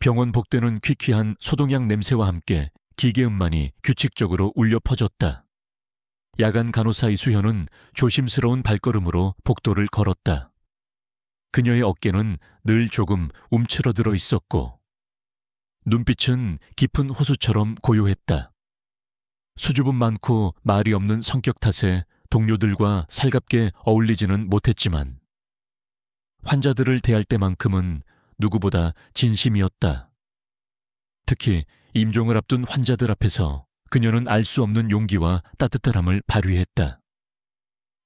병원 복도는 퀴퀴한 소독약 냄새와 함께 기계음만이 규칙적으로 울려 퍼졌다. 야간 간호사 이수현은 조심스러운 발걸음으로 복도를 걸었다. 그녀의 어깨는 늘 조금 움츠러들어 있었고 눈빛은 깊은 호수처럼 고요했다. 수줍음 많고 말이 없는 성격 탓에 동료들과 살갑게 어울리지는 못했지만 환자들을 대할 때만큼은 누구보다 진심이었다. 특히 임종을 앞둔 환자들 앞에서 그녀는 알 수 없는 용기와 따뜻함을 발휘했다.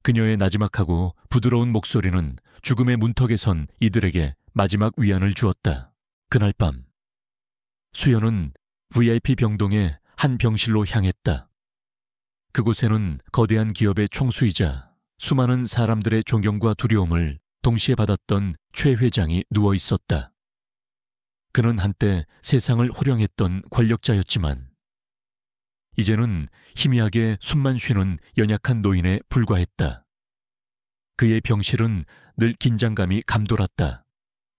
그녀의 나지막하고 부드러운 목소리는 죽음의 문턱에 선 이들에게 마지막 위안을 주었다. 그날 밤 수연은 VIP 병동의 한 병실로 향했다. 그곳에는 거대한 기업의 총수이자 수많은 사람들의 존경과 두려움을 동시에 받았던 최 회장이 누워 있었다. 그는 한때 세상을 호령했던 권력자였지만 이제는 희미하게 숨만 쉬는 연약한 노인에 불과했다. 그의 병실은 늘 긴장감이 감돌았다.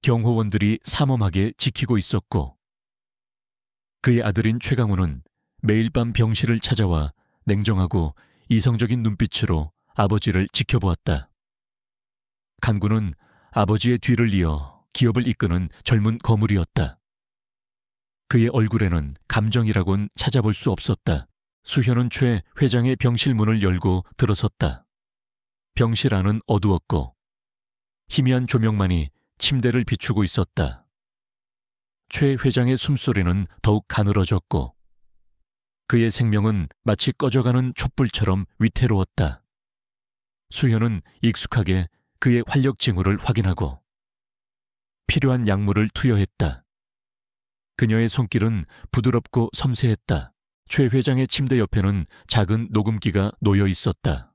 경호원들이 삼엄하게 지키고 있었고 그의 아들인 최강우는 매일 밤 병실을 찾아와 냉정하고 이성적인 눈빛으로 아버지를 지켜보았다. 간구는 아버지의 뒤를 이어 기업을 이끄는 젊은 거물이었다. 그의 얼굴에는 감정이라곤 찾아볼 수 없었다. 수현은 최 회장의 병실 문을 열고 들어섰다. 병실 안은 어두웠고 희미한 조명만이 침대를 비추고 있었다. 최 회장의 숨소리는 더욱 가늘어졌고 그의 생명은 마치 꺼져가는 촛불처럼 위태로웠다. 수현은 익숙하게 그의 활력 징후를 확인하고 필요한 약물을 투여했다. 그녀의 손길은 부드럽고 섬세했다. 최 회장의 침대 옆에는 작은 녹음기가 놓여 있었다.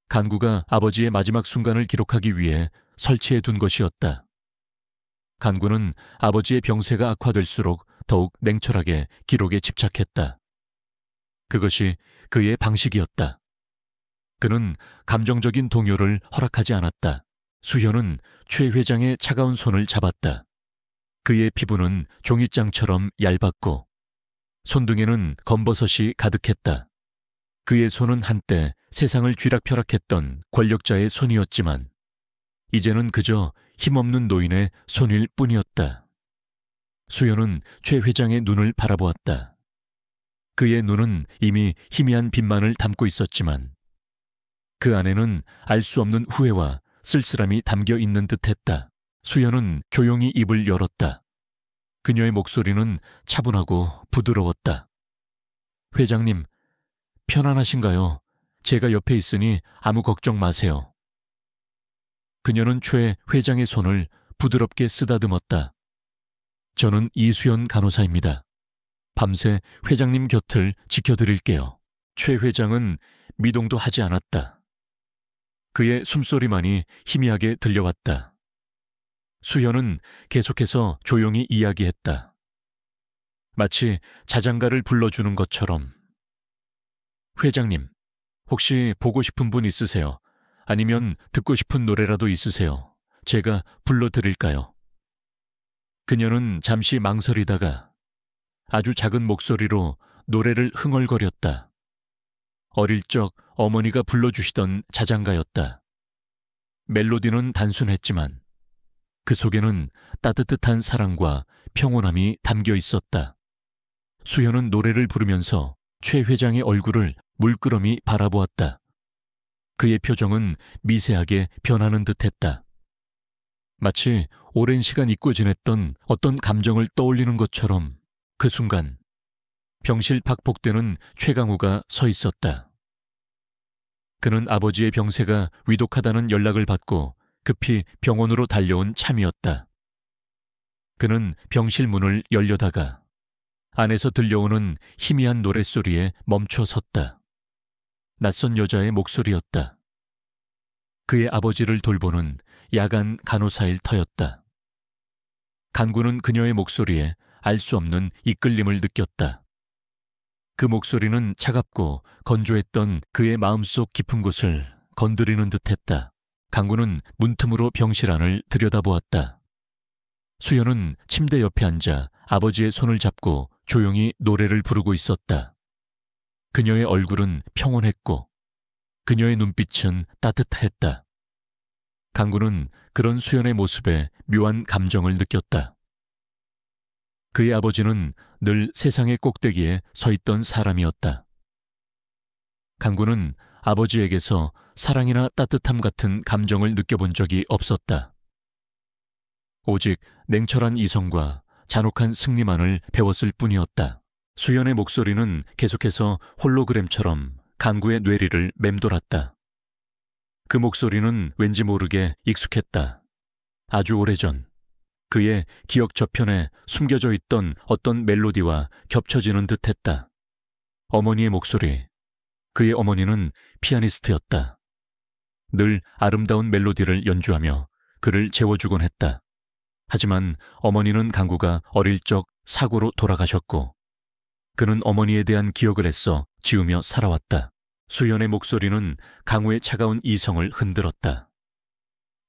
간구가 아버지의 마지막 순간을 기록하기 위해 설치해 둔 것이었다. 간구는 아버지의 병세가 악화될수록 더욱 냉철하게 기록에 집착했다. 그것이 그의 방식이었다. 그는 감정적인 동요를 허락하지 않았다. 수현은 최 회장의 차가운 손을 잡았다. 그의 피부는 종이장처럼 얇았고 손등에는 검버섯이 가득했다. 그의 손은 한때 세상을 쥐락펴락했던 권력자의 손이었지만 이제는 그저 힘없는 노인의 손일 뿐이었다. 수연은 최 회장의 눈을 바라보았다. 그의 눈은 이미 희미한 빛만을 담고 있었지만 그 안에는 알 수 없는 후회와 쓸쓸함이 담겨 있는 듯했다. 수연은 조용히 입을 열었다. 그녀의 목소리는 차분하고 부드러웠다. 회장님, 편안하신가요? 제가 옆에 있으니 아무 걱정 마세요. 그녀는 최 회장의 손을 부드럽게 쓰다듬었다. 저는 이수연 간호사입니다. 밤새 회장님 곁을 지켜드릴게요. 최 회장은 미동도 하지 않았다. 그의 숨소리만이 희미하게 들려왔다. 수연은 계속해서 조용히 이야기했다. 마치 자장가를 불러주는 것처럼. 회장님, 혹시 보고 싶은 분 있으세요? 아니면 듣고 싶은 노래라도 있으세요? 제가 불러드릴까요? 그녀는 잠시 망설이다가 아주 작은 목소리로 노래를 흥얼거렸다. 어릴 적 어머니가 불러주시던 자장가였다. 멜로디는 단순했지만 그 속에는 따뜻한 사랑과 평온함이 담겨 있었다. 수연은 노래를 부르면서 최 회장의 얼굴을 물끄러미 바라보았다. 그의 표정은 미세하게 변하는 듯했다. 마치 오랜 시간 잊고 지냈던 어떤 감정을 떠올리는 것처럼 그 순간 병실 밖 복도에는 최강우가 서 있었다. 그는 아버지의 병세가 위독하다는 연락을 받고 급히 병원으로 달려온 참이었다. 그는 병실 문을 열려다가 안에서 들려오는 희미한 노랫소리에 멈춰 섰다. 낯선 여자의 목소리였다. 그의 아버지를 돌보는 야간 간호사일 터였다. 간구는 그녀의 목소리에 알 수 없는 이끌림을 느꼈다. 그 목소리는 차갑고 건조했던 그의 마음속 깊은 곳을 건드리는 듯했다. 간구는 문틈으로 병실 안을 들여다보았다. 수연은 침대 옆에 앉아 아버지의 손을 잡고 조용히 노래를 부르고 있었다. 그녀의 얼굴은 평온했고 그녀의 눈빛은 따뜻했다. 강구는 그런 수연의 모습에 묘한 감정을 느꼈다. 그의 아버지는 늘 세상의 꼭대기에 서 있던 사람이었다. 강구는 아버지에게서 사랑이나 따뜻함 같은 감정을 느껴본 적이 없었다. 오직 냉철한 이성과 잔혹한 승리만을 배웠을 뿐이었다. 수연의 목소리는 계속해서 홀로그램처럼 강구의 뇌리를 맴돌았다. 그 목소리는 왠지 모르게 익숙했다. 아주 오래전 그의 기억 저편에 숨겨져 있던 어떤 멜로디와 겹쳐지는 듯했다. 어머니의 목소리. 그의 어머니는 피아니스트였다. 늘 아름다운 멜로디를 연주하며 그를 재워주곤 했다. 하지만 어머니는 강구가 어릴 적 사고로 돌아가셨고 그는 어머니에 대한 기억을 애써 지우며 살아왔다. 수연의 목소리는 강우의 차가운 이성을 흔들었다.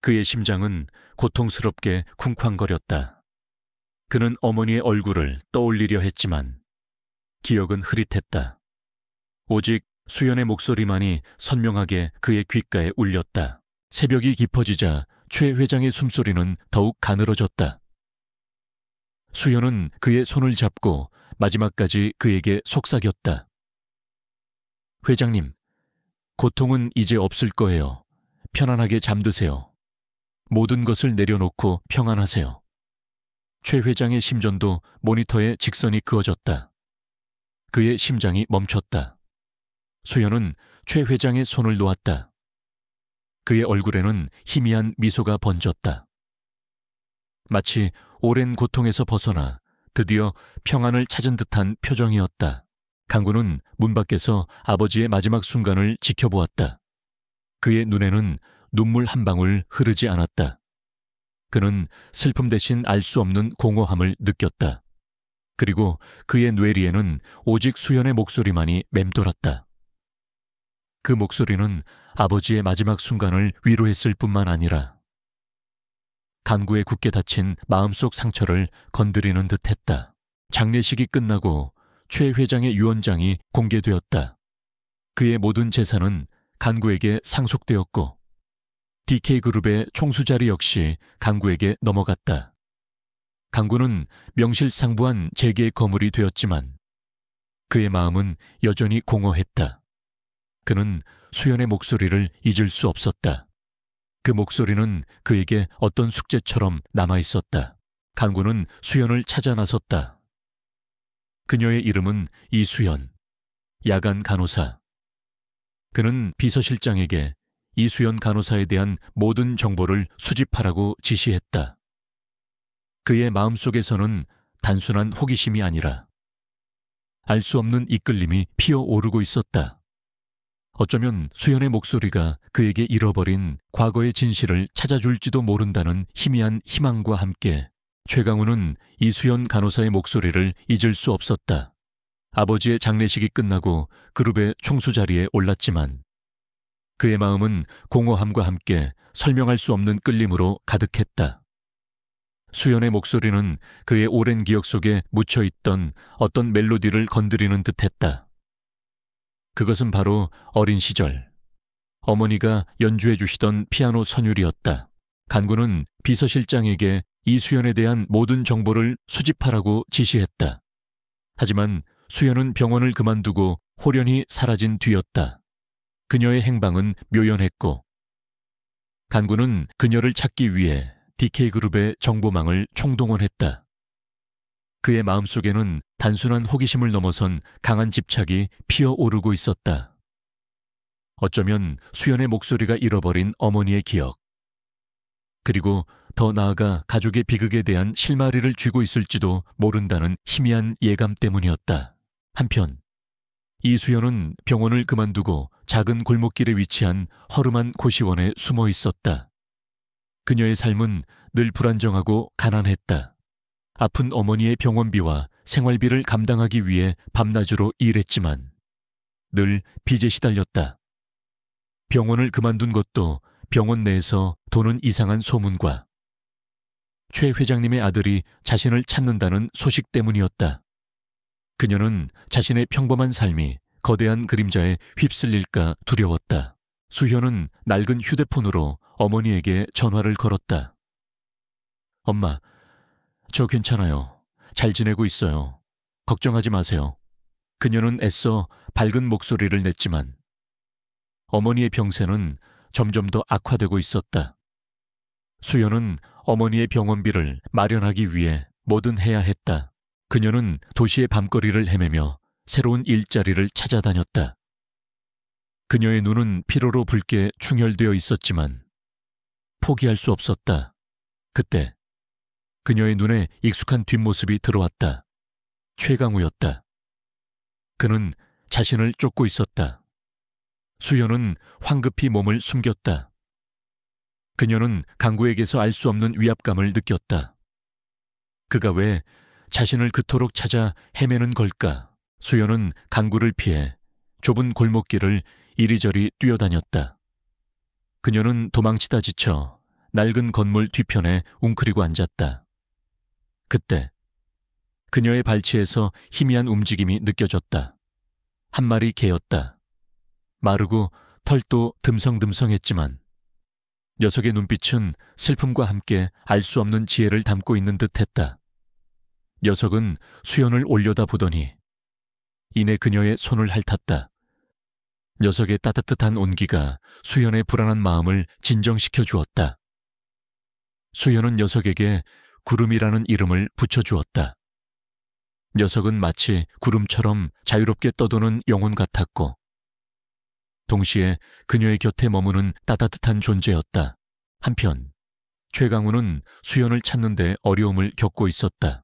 그의 심장은 고통스럽게 쿵쾅거렸다. 그는 어머니의 얼굴을 떠올리려 했지만 기억은 흐릿했다. 오직 수연의 목소리만이 선명하게 그의 귓가에 울렸다. 새벽이 깊어지자 최 회장의 숨소리는 더욱 가늘어졌다. 수연은 그의 손을 잡고 마지막까지 그에게 속삭였다. 회장님, 고통은 이제 없을 거예요. 편안하게 잠드세요. 모든 것을 내려놓고 평안하세요. 최 회장의 심전도 모니터에 직선이 그어졌다. 그의 심장이 멈췄다. 수연은 최 회장의 손을 놓았다. 그의 얼굴에는 희미한 미소가 번졌다. 마치 오랜 고통에서 벗어나 드디어 평안을 찾은 듯한 표정이었다. 강구는 문 밖에서 아버지의 마지막 순간을 지켜보았다. 그의 눈에는 눈물 한 방울 흐르지 않았다. 그는 슬픔 대신 알 수 없는 공허함을 느꼈다. 그리고 그의 뇌리에는 오직 수연의 목소리만이 맴돌았다. 그 목소리는 아버지의 마지막 순간을 위로했을 뿐만 아니라 강구의 굳게 닫힌 마음속 상처를 건드리는 듯했다. 장례식이 끝나고 최 회장의 유언장이 공개되었다. 그의 모든 재산은 강구에게 상속되었고 DK그룹의 총수자리 역시 강구에게 넘어갔다. 강구는 명실상부한 재계의 거물이 되었지만 그의 마음은 여전히 공허했다. 그는 수연의 목소리를 잊을 수 없었다. 그 목소리는 그에게 어떤 숙제처럼 남아있었다. 강구는 수연을 찾아 나섰다. 그녀의 이름은 이수연, 야간 간호사. 그는 비서실장에게 이수연 간호사에 대한 모든 정보를 수집하라고 지시했다. 그의 마음속에서는 단순한 호기심이 아니라 알 수 없는 이끌림이 피어오르고 있었다. 어쩌면 수연의 목소리가 그에게 잃어버린 과거의 진실을 찾아줄지도 모른다는 희미한 희망과 함께 최강우는 이수연 간호사의 목소리를 잊을 수 없었다. 아버지의 장례식이 끝나고 그룹의 총수 자리에 올랐지만 그의 마음은 공허함과 함께 설명할 수 없는 끌림으로 가득했다. 수연의 목소리는 그의 오랜 기억 속에 묻혀있던 어떤 멜로디를 건드리는 듯했다. 그것은 바로 어린 시절 어머니가 연주해 주시던 피아노 선율이었다. 간구는 비서실장에게 이수연에 대한 모든 정보를 수집하라고 지시했다. 하지만 수연은 병원을 그만두고 홀연히 사라진 뒤였다. 그녀의 행방은 묘연했고 간구는 그녀를 찾기 위해 DK그룹의 정보망을 총동원했다. 그의 마음속에는 단순한 호기심을 넘어선 강한 집착이 피어오르고 있었다. 어쩌면 수연의 목소리가 잃어버린 어머니의 기억, 그리고 더 나아가 가족의 비극에 대한 실마리를 쥐고 있을지도 모른다는 희미한 예감 때문이었다. 한편 이수연은 병원을 그만두고 작은 골목길에 위치한 허름한 고시원에 숨어 있었다. 그녀의 삶은 늘 불안정하고 가난했다. 아픈 어머니의 병원비와 생활비를 감당하기 위해 밤낮으로 일했지만 늘 빚에 시달렸다. 병원을 그만둔 것도 병원 내에서 도는 이상한 소문과 최 회장님의 아들이 자신을 찾는다는 소식 때문이었다. 그녀는 자신의 평범한 삶이 거대한 그림자에 휩쓸릴까 두려웠다. 수현은 낡은 휴대폰으로 어머니에게 전화를 걸었다. 엄마, 저 괜찮아요. 잘 지내고 있어요. 걱정하지 마세요. 그녀는 애써 밝은 목소리를 냈지만 어머니의 병세는 점점 더 악화되고 있었다. 수연은 어머니의 병원비를 마련하기 위해 뭐든 해야 했다. 그녀는 도시의 밤거리를 헤매며 새로운 일자리를 찾아다녔다. 그녀의 눈은 피로로 붉게 충혈되어 있었지만 포기할 수 없었다. 그때 그녀의 눈에 익숙한 뒷모습이 들어왔다. 최강우였다. 그는 자신을 쫓고 있었다. 수연은 황급히 몸을 숨겼다. 그녀는 강구에게서 알 수 없는 위압감을 느꼈다. 그가 왜 자신을 그토록 찾아 헤매는 걸까? 수연은 강구를 피해 좁은 골목길을 이리저리 뛰어다녔다. 그녀는 도망치다 지쳐 낡은 건물 뒤편에 웅크리고 앉았다. 그때 그녀의 발치에서 희미한 움직임이 느껴졌다. 한 마리 개였다. 마르고 털도 듬성듬성했지만 녀석의 눈빛은 슬픔과 함께 알 수 없는 지혜를 담고 있는 듯했다. 녀석은 수연을 올려다보더니 이내 그녀의 손을 핥았다. 녀석의 따뜻한 온기가 수연의 불안한 마음을 진정시켜 주었다. 수연은 녀석에게 구름이라는 이름을 붙여주었다. 녀석은 마치 구름처럼 자유롭게 떠도는 영혼 같았고 동시에 그녀의 곁에 머무는 따뜻한 존재였다. 한편 최강우는 수연을 찾는 데 어려움을 겪고 있었다.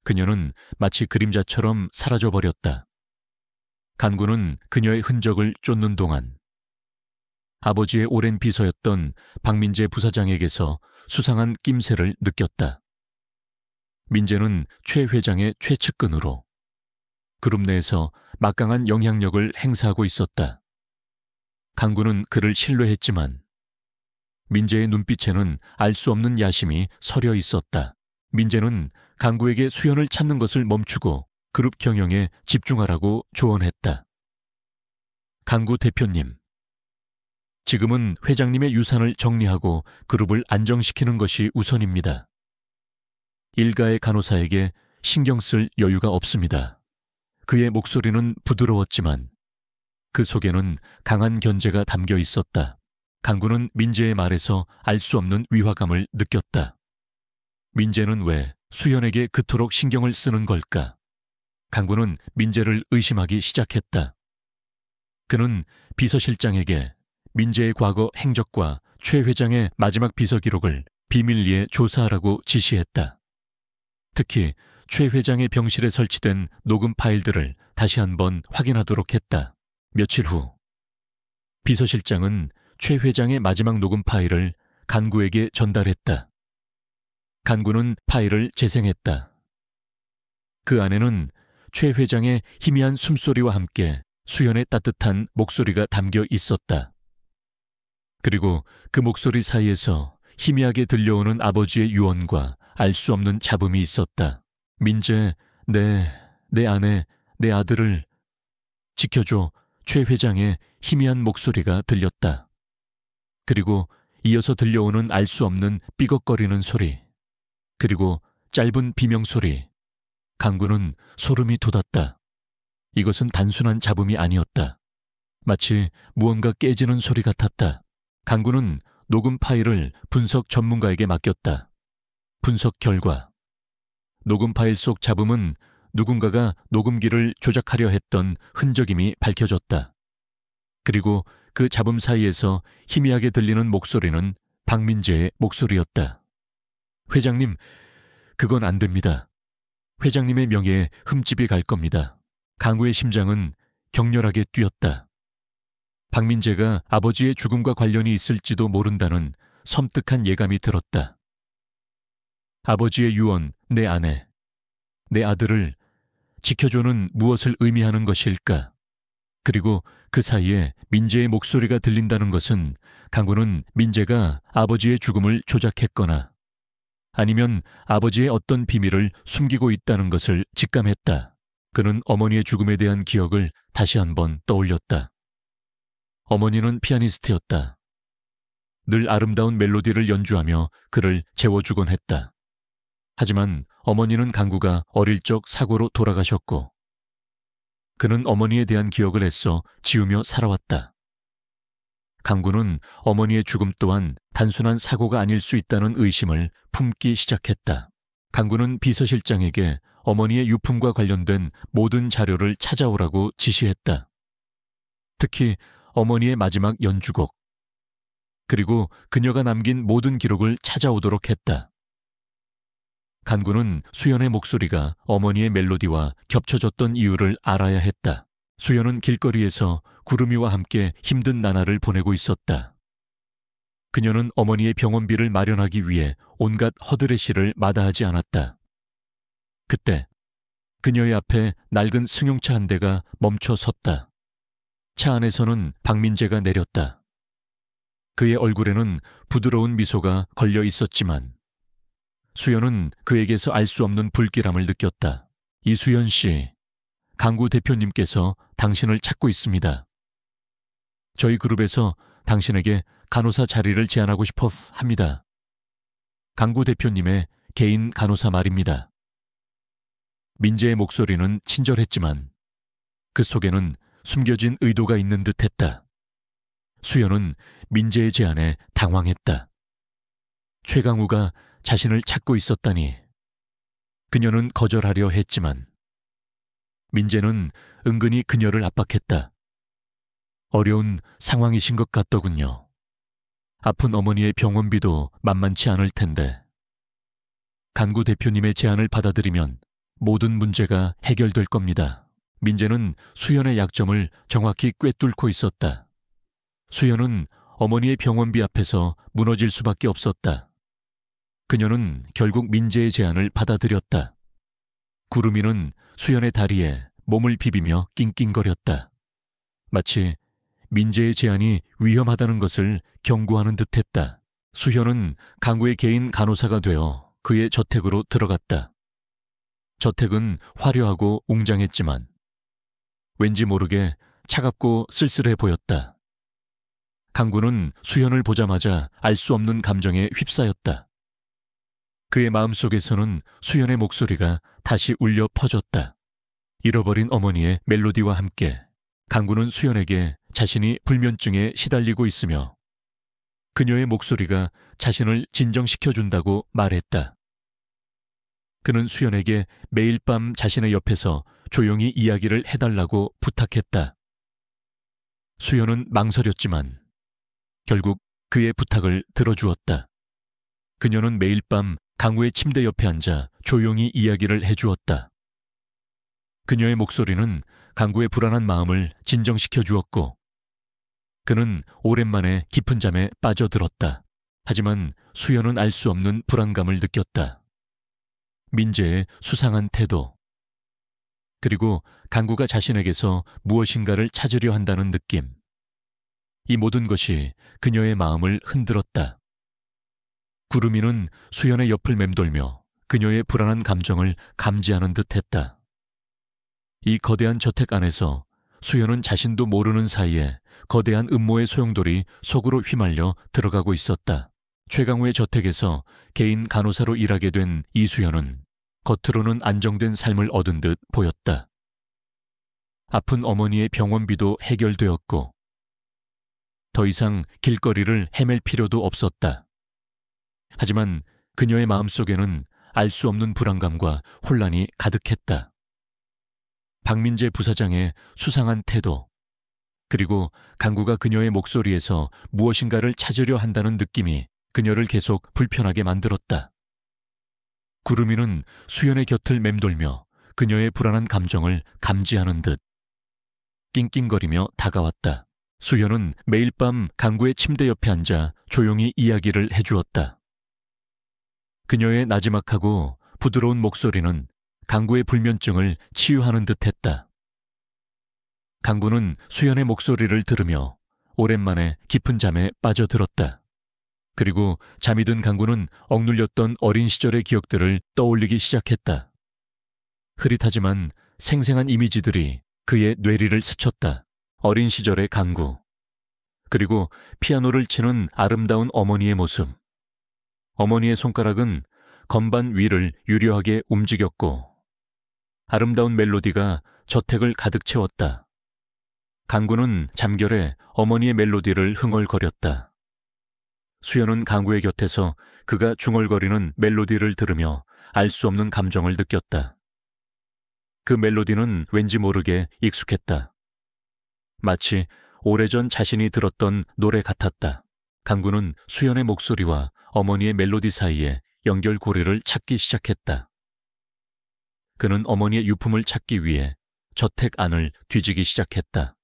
그녀는 마치 그림자처럼 사라져버렸다. 간구는 그녀의 흔적을 쫓는 동안 아버지의 오랜 비서였던 박민재 부사장에게서 수상한 낌새를 느꼈다. 민재는 최 회장의 최측근으로 그룹 내에서 막강한 영향력을 행사하고 있었다. 강구는 그를 신뢰했지만 민재의 눈빛에는 알 수 없는 야심이 서려 있었다. 민재는 강구에게 수연을 찾는 것을 멈추고 그룹 경영에 집중하라고 조언했다. 강구 대표님, 지금은 회장님의 유산을 정리하고 그룹을 안정시키는 것이 우선입니다. 일가의 간호사에게 신경 쓸 여유가 없습니다. 그의 목소리는 부드러웠지만 그 속에는 강한 견제가 담겨 있었다. 강구는 민재의 말에서 알 수 없는 위화감을 느꼈다. 민재는 왜 수연에게 그토록 신경을 쓰는 걸까? 강구는 민재를 의심하기 시작했다. 그는 비서실장에게 민재의 과거 행적과 최 회장의 마지막 비서 기록을 비밀리에 조사하라고 지시했다. 특히 최 회장의 병실에 설치된 녹음 파일들을 다시 한번 확인하도록 했다. 며칠 후 비서실장은 최 회장의 마지막 녹음 파일을 간구에게 전달했다. 간구는 파일을 재생했다. 그 안에는 최 회장의 희미한 숨소리와 함께 수연의 따뜻한 목소리가 담겨 있었다. 그리고 그 목소리 사이에서 희미하게 들려오는 아버지의 유언과 알 수 없는 잡음이 있었다. 민재, 내 아내, 내 아들을 지켜줘. 최 회장의 희미한 목소리가 들렸다. 그리고 이어서 들려오는 알 수 없는 삐걱거리는 소리, 그리고 짧은 비명소리. 강구는 소름이 돋았다. 이것은 단순한 잡음이 아니었다. 마치 무언가 깨지는 소리 같았다. 강구는 녹음 파일을 분석 전문가에게 맡겼다. 분석 결과 녹음 파일 속 잡음은 누군가가 녹음기를 조작하려 했던 흔적임이 밝혀졌다. 그리고 그 잡음 사이에서 희미하게 들리는 목소리는 박민재의 목소리였다. 회장님, 그건 안 됩니다. 회장님의 명예에 흠집이 갈 겁니다. 강구의 심장은 격렬하게 뛰었다. 박민재가 아버지의 죽음과 관련이 있을지도 모른다는 섬뜩한 예감이 들었다. 아버지의 유언, 내 아내, 내 아들을 지켜줘는 무엇을 의미하는 것일까? 그리고 그 사이에 민재의 목소리가 들린다는 것은 강구는 민재가 아버지의 죽음을 조작했거나 아니면 아버지의 어떤 비밀을 숨기고 있다는 것을 직감했다. 그는 어머니의 죽음에 대한 기억을 다시 한번 떠올렸다. 어머니는 피아니스트였다. 늘 아름다운 멜로디를 연주하며 그를 재워주곤 했다. 하지만 어머니는 강구가 어릴 적 사고로 돌아가셨고 그는 어머니에 대한 기억을 애써 지우며 살아왔다. 강구는 어머니의 죽음 또한 단순한 사고가 아닐 수 있다는 의심을 품기 시작했다. 강구는 비서실장에게 어머니의 유품과 관련된 모든 자료를 찾아오라고 지시했다. 특히 어머니의 마지막 연주곡, 그리고 그녀가 남긴 모든 기록을 찾아오도록 했다. 강구는 수연의 목소리가 어머니의 멜로디와 겹쳐졌던 이유를 알아야 했다. 수연은 길거리에서 구름이와 함께 힘든 나날을 보내고 있었다. 그녀는 어머니의 병원비를 마련하기 위해 온갖 허드렛일을 마다하지 않았다. 그때 그녀의 앞에 낡은 승용차 한 대가 멈춰 섰다. 차 안에서는 박민재가 내렸다. 그의 얼굴에는 부드러운 미소가 걸려 있었지만 수연은 그에게서 알 수 없는 불길함을 느꼈다. 이수연 씨, 강구 대표님께서 당신을 찾고 있습니다. 저희 그룹에서 당신에게 간호사 자리를 제안하고 싶어 합니다. 강구 대표님의 개인 간호사 말입니다. 민재의 목소리는 친절했지만 그 속에는 숨겨진 의도가 있는 듯했다. 수연은 민재의 제안에 당황했다. 최강우가 자신을 찾고 있었다니. 그녀는 거절하려 했지만 민재는 은근히 그녀를 압박했다. 어려운 상황이신 것 같더군요. 아픈 어머니의 병원비도 만만치 않을 텐데. 강구 대표님의 제안을 받아들이면 모든 문제가 해결될 겁니다. 민재는 수연의 약점을 정확히 꿰뚫고 있었다. 수연은 어머니의 병원비 앞에서 무너질 수밖에 없었다. 그녀는 결국 민재의 제안을 받아들였다. 구름이는 수연의 다리에 몸을 비비며 낑낑거렸다. 마치 민재의 제안이 위험하다는 것을 경고하는 듯했다. 수현은 강구의 개인 간호사가 되어 그의 저택으로 들어갔다. 저택은 화려하고 웅장했지만 왠지 모르게 차갑고 쓸쓸해 보였다. 강구는 수현을 보자마자 알 수 없는 감정에 휩싸였다. 그의 마음속에서는 수연의 목소리가 다시 울려 퍼졌다. 잃어버린 어머니의 멜로디와 함께 강구는 수연에게 자신이 불면증에 시달리고 있으며 그녀의 목소리가 자신을 진정시켜준다고 말했다. 그는 수연에게 매일 밤 자신의 옆에서 조용히 이야기를 해달라고 부탁했다. 수연은 망설였지만 결국 그의 부탁을 들어주었다. 그녀는 매일 밤 강우의 침대 옆에 앉아 조용히 이야기를 해주었다. 그녀의 목소리는 강구의 불안한 마음을 진정시켜 주었고 그는 오랜만에 깊은 잠에 빠져들었다. 하지만 수연은 알 수 없는 불안감을 느꼈다. 민재의 수상한 태도, 그리고 강구가 자신에게서 무엇인가를 찾으려 한다는 느낌. 이 모든 것이 그녀의 마음을 흔들었다. 구름이는 수연의 옆을 맴돌며 그녀의 불안한 감정을 감지하는 듯했다. 이 거대한 저택 안에서 수연은 자신도 모르는 사이에 거대한 음모의 소용돌이 속으로 휘말려 들어가고 있었다. 최강우의 저택에서 개인 간호사로 일하게 된 이수연은 겉으로는 안정된 삶을 얻은 듯 보였다. 아픈 어머니의 병원비도 해결되었고 더 이상 길거리를 헤맬 필요도 없었다. 하지만 그녀의 마음속에는 알 수 없는 불안감과 혼란이 가득했다. 박민재 부사장의 수상한 태도, 그리고 강구가 그녀의 목소리에서 무엇인가를 찾으려 한다는 느낌이 그녀를 계속 불편하게 만들었다. 구름이는 수연의 곁을 맴돌며 그녀의 불안한 감정을 감지하는 듯 낑낑거리며 다가왔다. 수연은 매일 밤 강구의 침대 옆에 앉아 조용히 이야기를 해주었다. 그녀의 나지막하고 부드러운 목소리는 강구의 불면증을 치유하는 듯했다. 강구는 수연의 목소리를 들으며 오랜만에 깊은 잠에 빠져들었다. 그리고 잠이 든 강구는 억눌렸던 어린 시절의 기억들을 떠올리기 시작했다. 흐릿하지만 생생한 이미지들이 그의 뇌리를 스쳤다. 어린 시절의 강구, 그리고 피아노를 치는 아름다운 어머니의 모습. 어머니의 손가락은 건반 위를 유려하게 움직였고 아름다운 멜로디가 저택을 가득 채웠다. 강구는 잠결에 어머니의 멜로디를 흥얼거렸다. 수연은 강구의 곁에서 그가 중얼거리는 멜로디를 들으며 알 수 없는 감정을 느꼈다. 그 멜로디는 왠지 모르게 익숙했다. 마치 오래전 자신이 들었던 노래 같았다. 강구는 수연의 목소리와 어머니의 멜로디 사이에 연결고리를 찾기 시작했다. 그는 어머니의 유품을 찾기 위해 저택 안을 뒤지기 시작했다.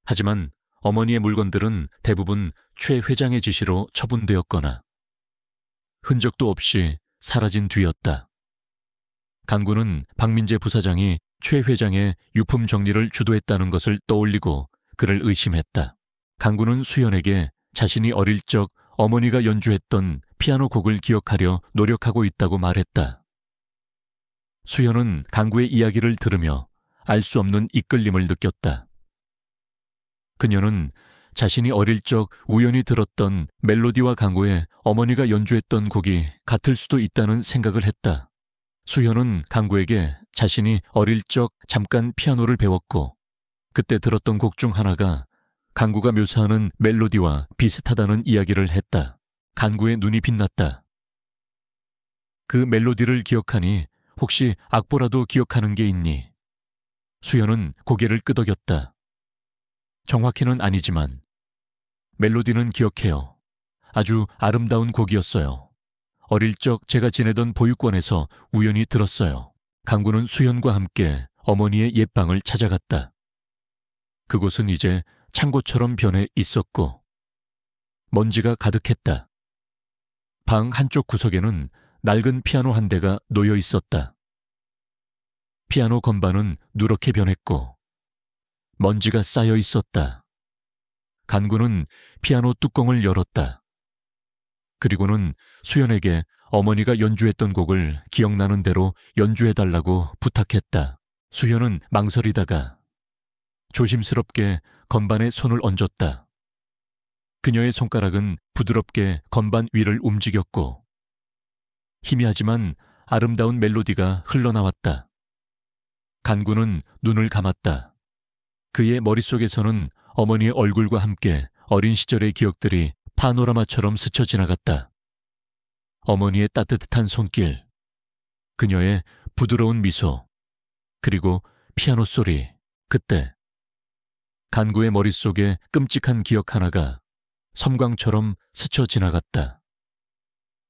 하지만 어머니의 물건들은 대부분 최 회장의 지시로 처분되었거나 흔적도 없이 사라진 뒤였다. 강구는 박민재 부사장이 최 회장의 유품 정리를 주도했다는 것을 떠올리고 그를 의심했다. 강구는 수연에게 자신이 어릴 적 어머니가 연주했던 피아노 곡을 기억하려 노력하고 있다고 말했다. 수연은 강구의 이야기를 들으며 알 수 없는 이끌림을 느꼈다. 그녀는 자신이 어릴 적 우연히 들었던 멜로디와 강구의 어머니가 연주했던 곡이 같을 수도 있다는 생각을 했다. 수연은 강구에게 자신이 어릴 적 잠깐 피아노를 배웠고 그때 들었던 곡 중 하나가 강구가 묘사하는 멜로디와 비슷하다는 이야기를 했다. 강구의 눈이 빛났다. 그 멜로디를 기억하니 혹시 악보라도 기억하는 게 있니? 수연은 고개를 끄덕였다. 정확히는 아니지만 멜로디는 기억해요. 아주 아름다운 곡이었어요. 어릴 적 제가 지내던 보육원에서 우연히 들었어요. 강구는 수연과 함께 어머니의 옛방을 찾아갔다. 그곳은 이제 창고처럼 변해 있었고 먼지가 가득했다. 방 한쪽 구석에는 낡은 피아노 한 대가 놓여 있었다. 피아노 건반은 누렇게 변했고 먼지가 쌓여 있었다. 강구는 피아노 뚜껑을 열었다. 그리고는 수연에게 어머니가 연주했던 곡을 기억나는 대로 연주해달라고 부탁했다. 수연은 망설이다가 조심스럽게 건반에 손을 얹었다. 그녀의 손가락은 부드럽게 건반 위를 움직였고 희미하지만 아름다운 멜로디가 흘러나왔다. 강구는 눈을 감았다. 그의 머릿속에서는 어머니의 얼굴과 함께 어린 시절의 기억들이 파노라마처럼 스쳐 지나갔다. 어머니의 따뜻한 손길, 그녀의 부드러운 미소, 그리고 피아노 소리. 그때 강구의 머릿속에 끔찍한 기억 하나가 섬광처럼 스쳐 지나갔다.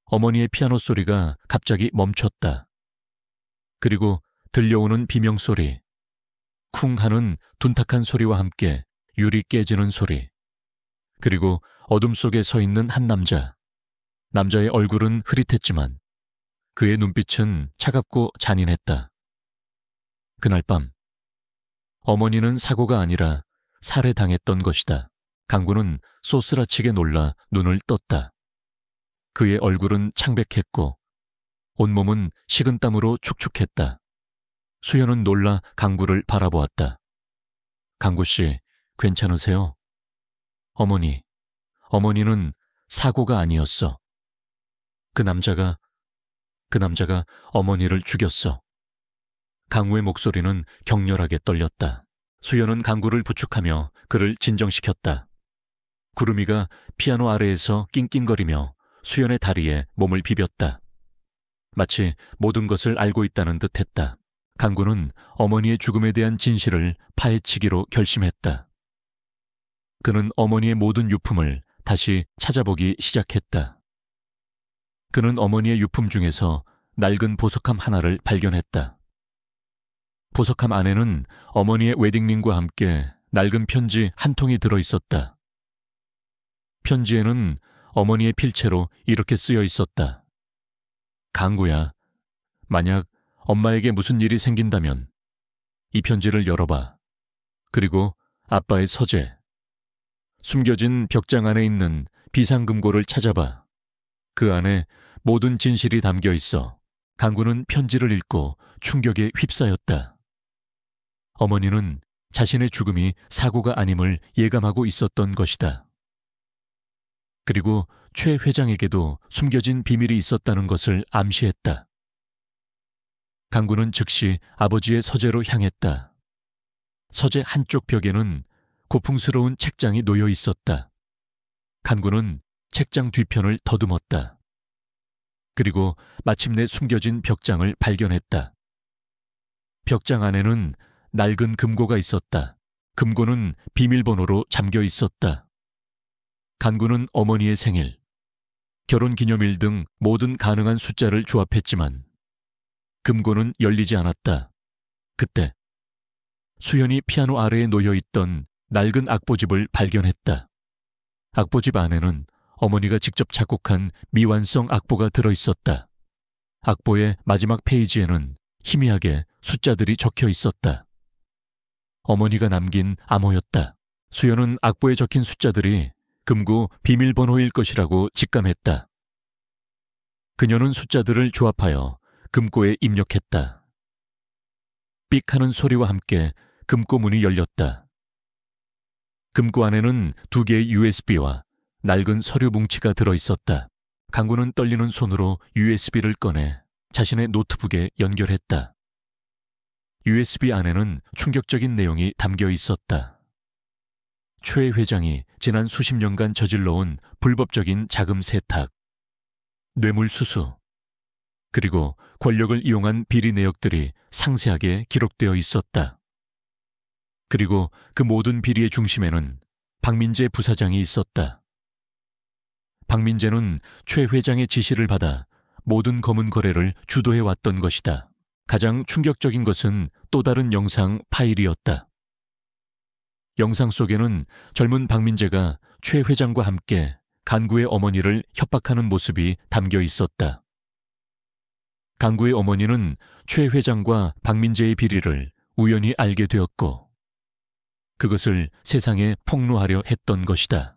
어머니의 피아노 소리가 갑자기 멈췄다. 그리고 들려오는 비명소리, 쿵 하는 둔탁한 소리와 함께 유리 깨지는 소리, 그리고 어둠 속에 서 있는 한 남자. 남자의 얼굴은 흐릿했지만 그의 눈빛은 차갑고 잔인했다. 그날 밤 어머니는 사고가 아니라 살해당했던 것이다. 강구는 쏘스라치게 놀라 눈을 떴다. 그의 얼굴은 창백했고 온몸은 식은땀으로 축축했다. 수연은 놀라 강구를 바라보았다. 강구 씨, 괜찮으세요? 어머니는 사고가 아니었어. 그 남자가 어머니를 죽였어. 강우의 목소리는 격렬하게 떨렸다. 수연은 강구를 부축하며 그를 진정시켰다. 구름이가 피아노 아래에서 낑낑거리며 수연의 다리에 몸을 비볐다. 마치 모든 것을 알고 있다는 듯 했다. 강구는 어머니의 죽음에 대한 진실을 파헤치기로 결심했다. 그는 어머니의 모든 유품을 다시 찾아보기 시작했다. 그는 어머니의 유품 중에서 낡은 보석함 하나를 발견했다. 보석함 안에는 어머니의 웨딩링과 함께 낡은 편지 한 통이 들어있었다. 편지에는 어머니의 필체로 이렇게 쓰여 있었다. 강구야, 만약 엄마에게 무슨 일이 생긴다면 이 편지를 열어봐. 그리고 아빠의 서재, 숨겨진 벽장 안에 있는 비상금고를 찾아봐 그 안에 모든 진실이 담겨 있어 강구는 편지를 읽고 충격에 휩싸였다. 어머니는 자신의 죽음이 사고가 아님을 예감하고 있었던 것이다. 그리고 최 회장에게도 숨겨진 비밀이 있었다는 것을 암시했다. 강구는 즉시 아버지의 서재로 향했다. 서재 한쪽 벽에는 고풍스러운 책장이 놓여 있었다. 강구는 책장 뒤편을 더듬었다. 그리고 마침내 숨겨진 벽장을 발견했다. 벽장 안에는 낡은 금고가 있었다. 금고는 비밀번호로 잠겨 있었다. 강구는 어머니의 생일, 결혼기념일 등 모든 가능한 숫자를 조합했지만 금고는 열리지 않았다. 그때 수연이 피아노 아래에 놓여있던 낡은 악보집을 발견했다. 악보집 안에는 어머니가 직접 작곡한 미완성 악보가 들어있었다. 악보의 마지막 페이지에는 희미하게 숫자들이 적혀 있었다. 어머니가 남긴 암호였다. 수연은 악보에 적힌 숫자들이 금고 비밀번호일 것이라고 직감했다. 그녀는 숫자들을 조합하여 금고에 입력했다. 삑 하는 소리와 함께 금고 문이 열렸다. 금고 안에는 2개의 USB와 낡은 서류 뭉치가 들어있었다. 강구는 떨리는 손으로 USB를 꺼내 자신의 노트북에 연결했다. USB 안에는 충격적인 내용이 담겨 있었다. 최 회장이 지난 수십 년간 저질러온 불법적인 자금 세탁, 뇌물 수수, 그리고 권력을 이용한 비리 내역들이 상세하게 기록되어 있었다. 그리고 그 모든 비리의 중심에는 박민재 부사장이 있었다. 박민재는 최 회장의 지시를 받아 모든 검은 거래를 주도해왔던 것이다. 가장 충격적인 것은 또 다른 영상 파일이었다. 영상 속에는 젊은 박민재가 최 회장과 함께 강구의 어머니를 협박하는 모습이 담겨 있었다. 강구의 어머니는 최 회장과 박민재의 비리를 우연히 알게 되었고 그것을 세상에 폭로하려 했던 것이다.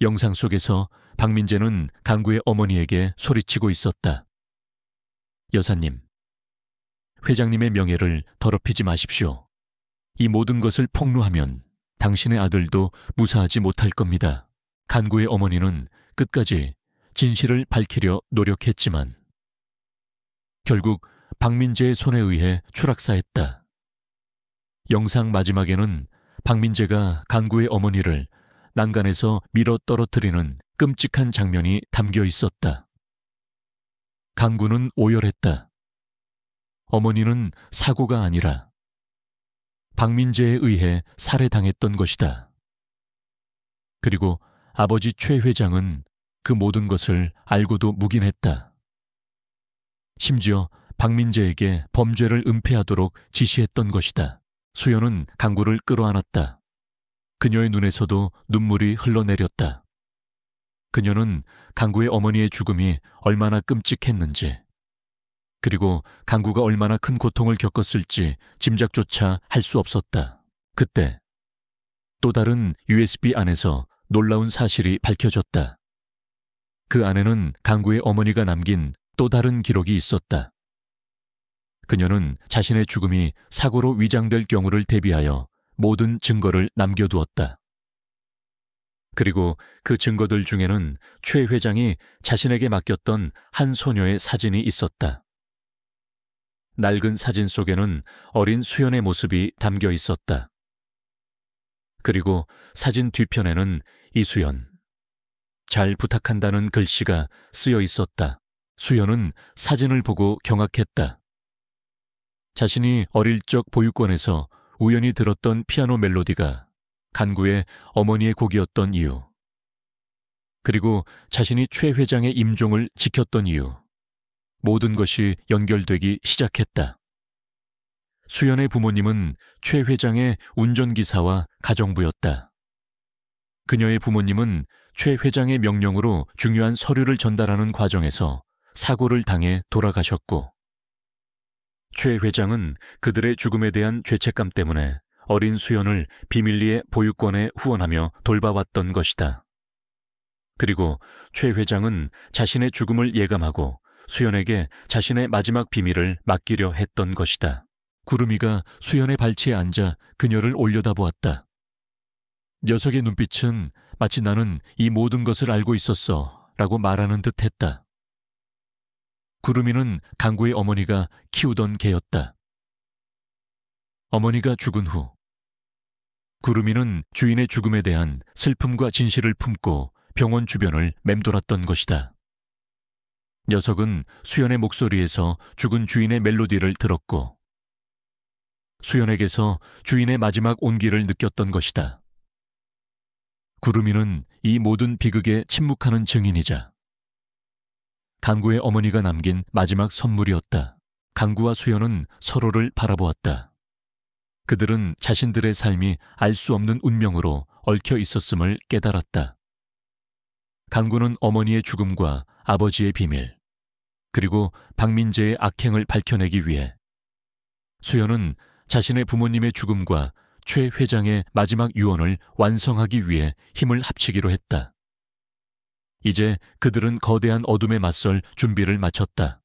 영상 속에서 박민재는 강구의 어머니에게 소리치고 있었다. 여사님, 회장님의 명예를 더럽히지 마십시오. 이 모든 것을 폭로하면 당신의 아들도 무사하지 못할 겁니다. 강구의 어머니는 끝까지 진실을 밝히려 노력했지만 결국 박민재의 손에 의해 추락사했다. 영상 마지막에는 박민재가 강구의 어머니를 난간에서 밀어 떨어뜨리는 끔찍한 장면이 담겨 있었다. 강구는 오열했다. 어머니는 사고가 아니라 박민재에 의해 살해당했던 것이다. 그리고 아버지 최 회장은 그 모든 것을 알고도 묵인했다. 심지어 박민재에게 범죄를 은폐하도록 지시했던 것이다. 수연은 강구를 끌어안았다. 그녀의 눈에서도 눈물이 흘러내렸다. 그녀는 강구의 어머니의 죽음이 얼마나 끔찍했는지, 그리고 강구가 얼마나 큰 고통을 겪었을지 짐작조차 할 수 없었다. 그때 또 다른 USB 안에서 놀라운 사실이 밝혀졌다. 그 안에는 강구의 어머니가 남긴 또 다른 기록이 있었다. 그녀는 자신의 죽음이 사고로 위장될 경우를 대비하여 모든 증거를 남겨두었다. 그리고 그 증거들 중에는 최 회장이 자신에게 맡겼던 한 소녀의 사진이 있었다. 낡은 사진 속에는 어린 수연의 모습이 담겨 있었다. 그리고 사진 뒤편에는 이수연, 잘 부탁한다는 글씨가 쓰여 있었다. 수연은 사진을 보고 경악했다. 자신이 어릴 적 보육원에서 우연히 들었던 피아노 멜로디가 강구의 어머니의 곡이었던 이유, 그리고 자신이 최 회장의 임종을 지켰던 이유, 모든 것이 연결되기 시작했다. 수연의 부모님은 최 회장의 운전기사와 가정부였다. 그녀의 부모님은 최 회장의 명령으로 중요한 서류를 전달하는 과정에서 사고를 당해 돌아가셨고, 최 회장은 그들의 죽음에 대한 죄책감 때문에 어린 수연을 비밀리에 보육원에 후원하며 돌봐왔던 것이다. 그리고 최 회장은 자신의 죽음을 예감하고 수연에게 자신의 마지막 비밀을 맡기려 했던 것이다. 구름이가 수연의 발치에 앉아 그녀를 올려다보았다. 녀석의 눈빛은 마치 나는 이 모든 것을 알고 있었어 라고 말하는 듯 했다. 구름이는 강구의 어머니가 키우던 개였다. 어머니가 죽은 후 구름이는 주인의 죽음에 대한 슬픔과 진실을 품고 병원 주변을 맴돌았던 것이다. 녀석은 수연의 목소리에서 죽은 주인의 멜로디를 들었고 수연에게서 주인의 마지막 온기를 느꼈던 것이다. 구름이는 이 모든 비극에 침묵하는 증인이자 강구의 어머니가 남긴 마지막 선물이었다. 강구와 수연은 서로를 바라보았다. 그들은 자신들의 삶이 알 수 없는 운명으로 얽혀 있었음을 깨달았다. 강구는 어머니의 죽음과 아버지의 비밀, 그리고 박민재의 악행을 밝혀내기 위해, 수연은 자신의 부모님의 죽음과 최 회장의 마지막 유언을 완성하기 위해 힘을 합치기로 했다. 이제 그들은 거대한 어둠에 맞설 준비를 마쳤다.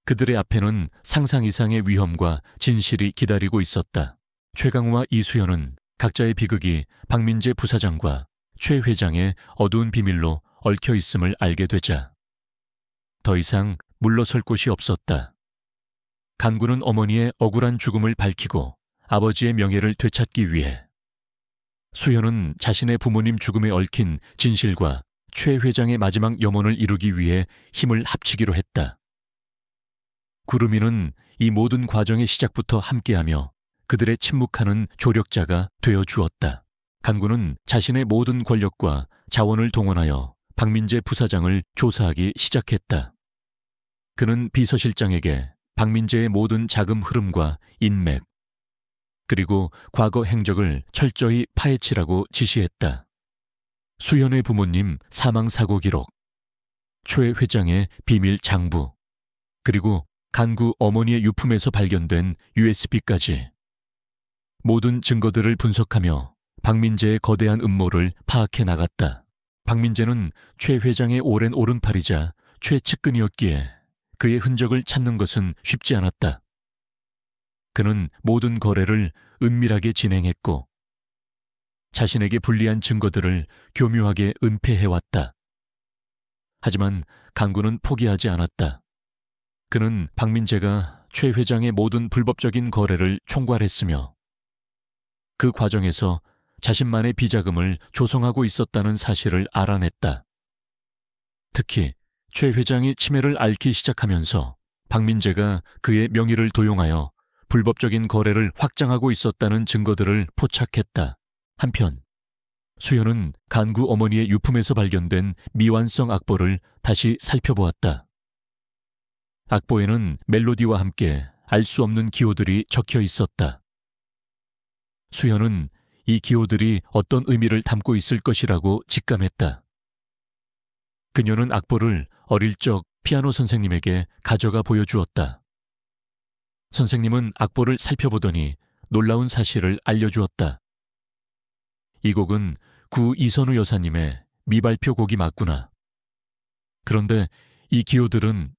그들의 앞에는 상상 이상의 위험과 진실이 기다리고 있었다. 최강우와 이수연은 각자의 비극이 박민재 부사장과 최 회장의 어두운 비밀로 얽혀 있음을 알게 되자 더 이상 물러설 곳이 없었다. 간구는 어머니의 억울한 죽음을 밝히고 아버지의 명예를 되찾기 위해, 수연은 자신의 부모님 죽음에 얽힌 진실과 최 회장의 마지막 염원을 이루기 위해 힘을 합치기로 했다. 구름이는 이 모든 과정의 시작부터 함께하며 그들의 침묵하는 조력자가 되어 주었다. 간구는 자신의 모든 권력과 자원을 동원하여 박민재 부사장을 조사하기 시작했다. 그는 비서실장에게 박민재의 모든 자금 흐름과 인맥, 그리고 과거 행적을 철저히 파헤치라고 지시했다. 수연의 부모님 사망사고 기록, 최 회장의 비밀 장부, 그리고 간구 어머니의 유품에서 발견된 USB까지 모든 증거들을 분석하며 박민재의 거대한 음모를 파악해 나갔다. 박민재는 최 회장의 오랜 오른팔이자 최측근이었기에 그의 흔적을 찾는 것은 쉽지 않았다. 그는 모든 거래를 은밀하게 진행했고 자신에게 불리한 증거들을 교묘하게 은폐해왔다. 하지만 간구는 포기하지 않았다. 그는 박민재가 최 회장의 모든 불법적인 거래를 총괄했으며 그 과정에서 자신만의 비자금을 조성하고 있었다는 사실을 알아냈다. 특히 최 회장이 치매를 앓기 시작하면서 박민재가 그의 명의를 도용하여 불법적인 거래를 확장하고 있었다는 증거들을 포착했다. 한편 수연은 간구 어머니의 유품에서 발견된 미완성 악보를 다시 살펴보았다. 악보에는 멜로디와 함께 알 수 없는 기호들이 적혀 있었다. 수연은 이 기호들이 어떤 의미를 담고 있을 것이라고 직감했다. 그녀는 악보를 어릴 적 피아노 선생님에게 가져가 보여주었다. 선생님은 악보를 살펴보더니 놀라운 사실을 알려주었다. 이 곡은 구 이선우 여사님의 미발표 곡이 맞구나. 그런데 이 기호들은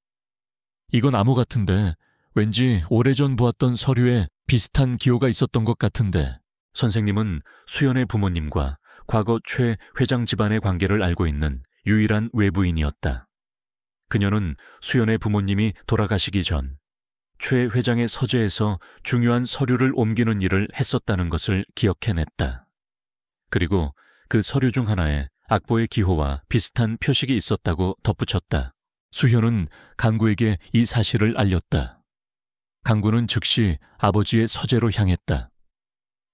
이건 암호 같은데 왠지 오래전 보았던 서류에 비슷한 기호가 있었던 것 같은데. 선생님은 수연의 부모님과 과거 최 회장 집안의 관계를 알고 있는 유일한 외부인이었다. 그녀는 수연의 부모님이 돌아가시기 전 최 회장의 서재에서 중요한 서류를 옮기는 일을 했었다는 것을 기억해냈다. 그리고 그 서류 중 하나에 악보의 기호와 비슷한 표식이 있었다고 덧붙였다. 수현은 간구에게 이 사실을 알렸다. 간구는 즉시 아버지의 서재로 향했다.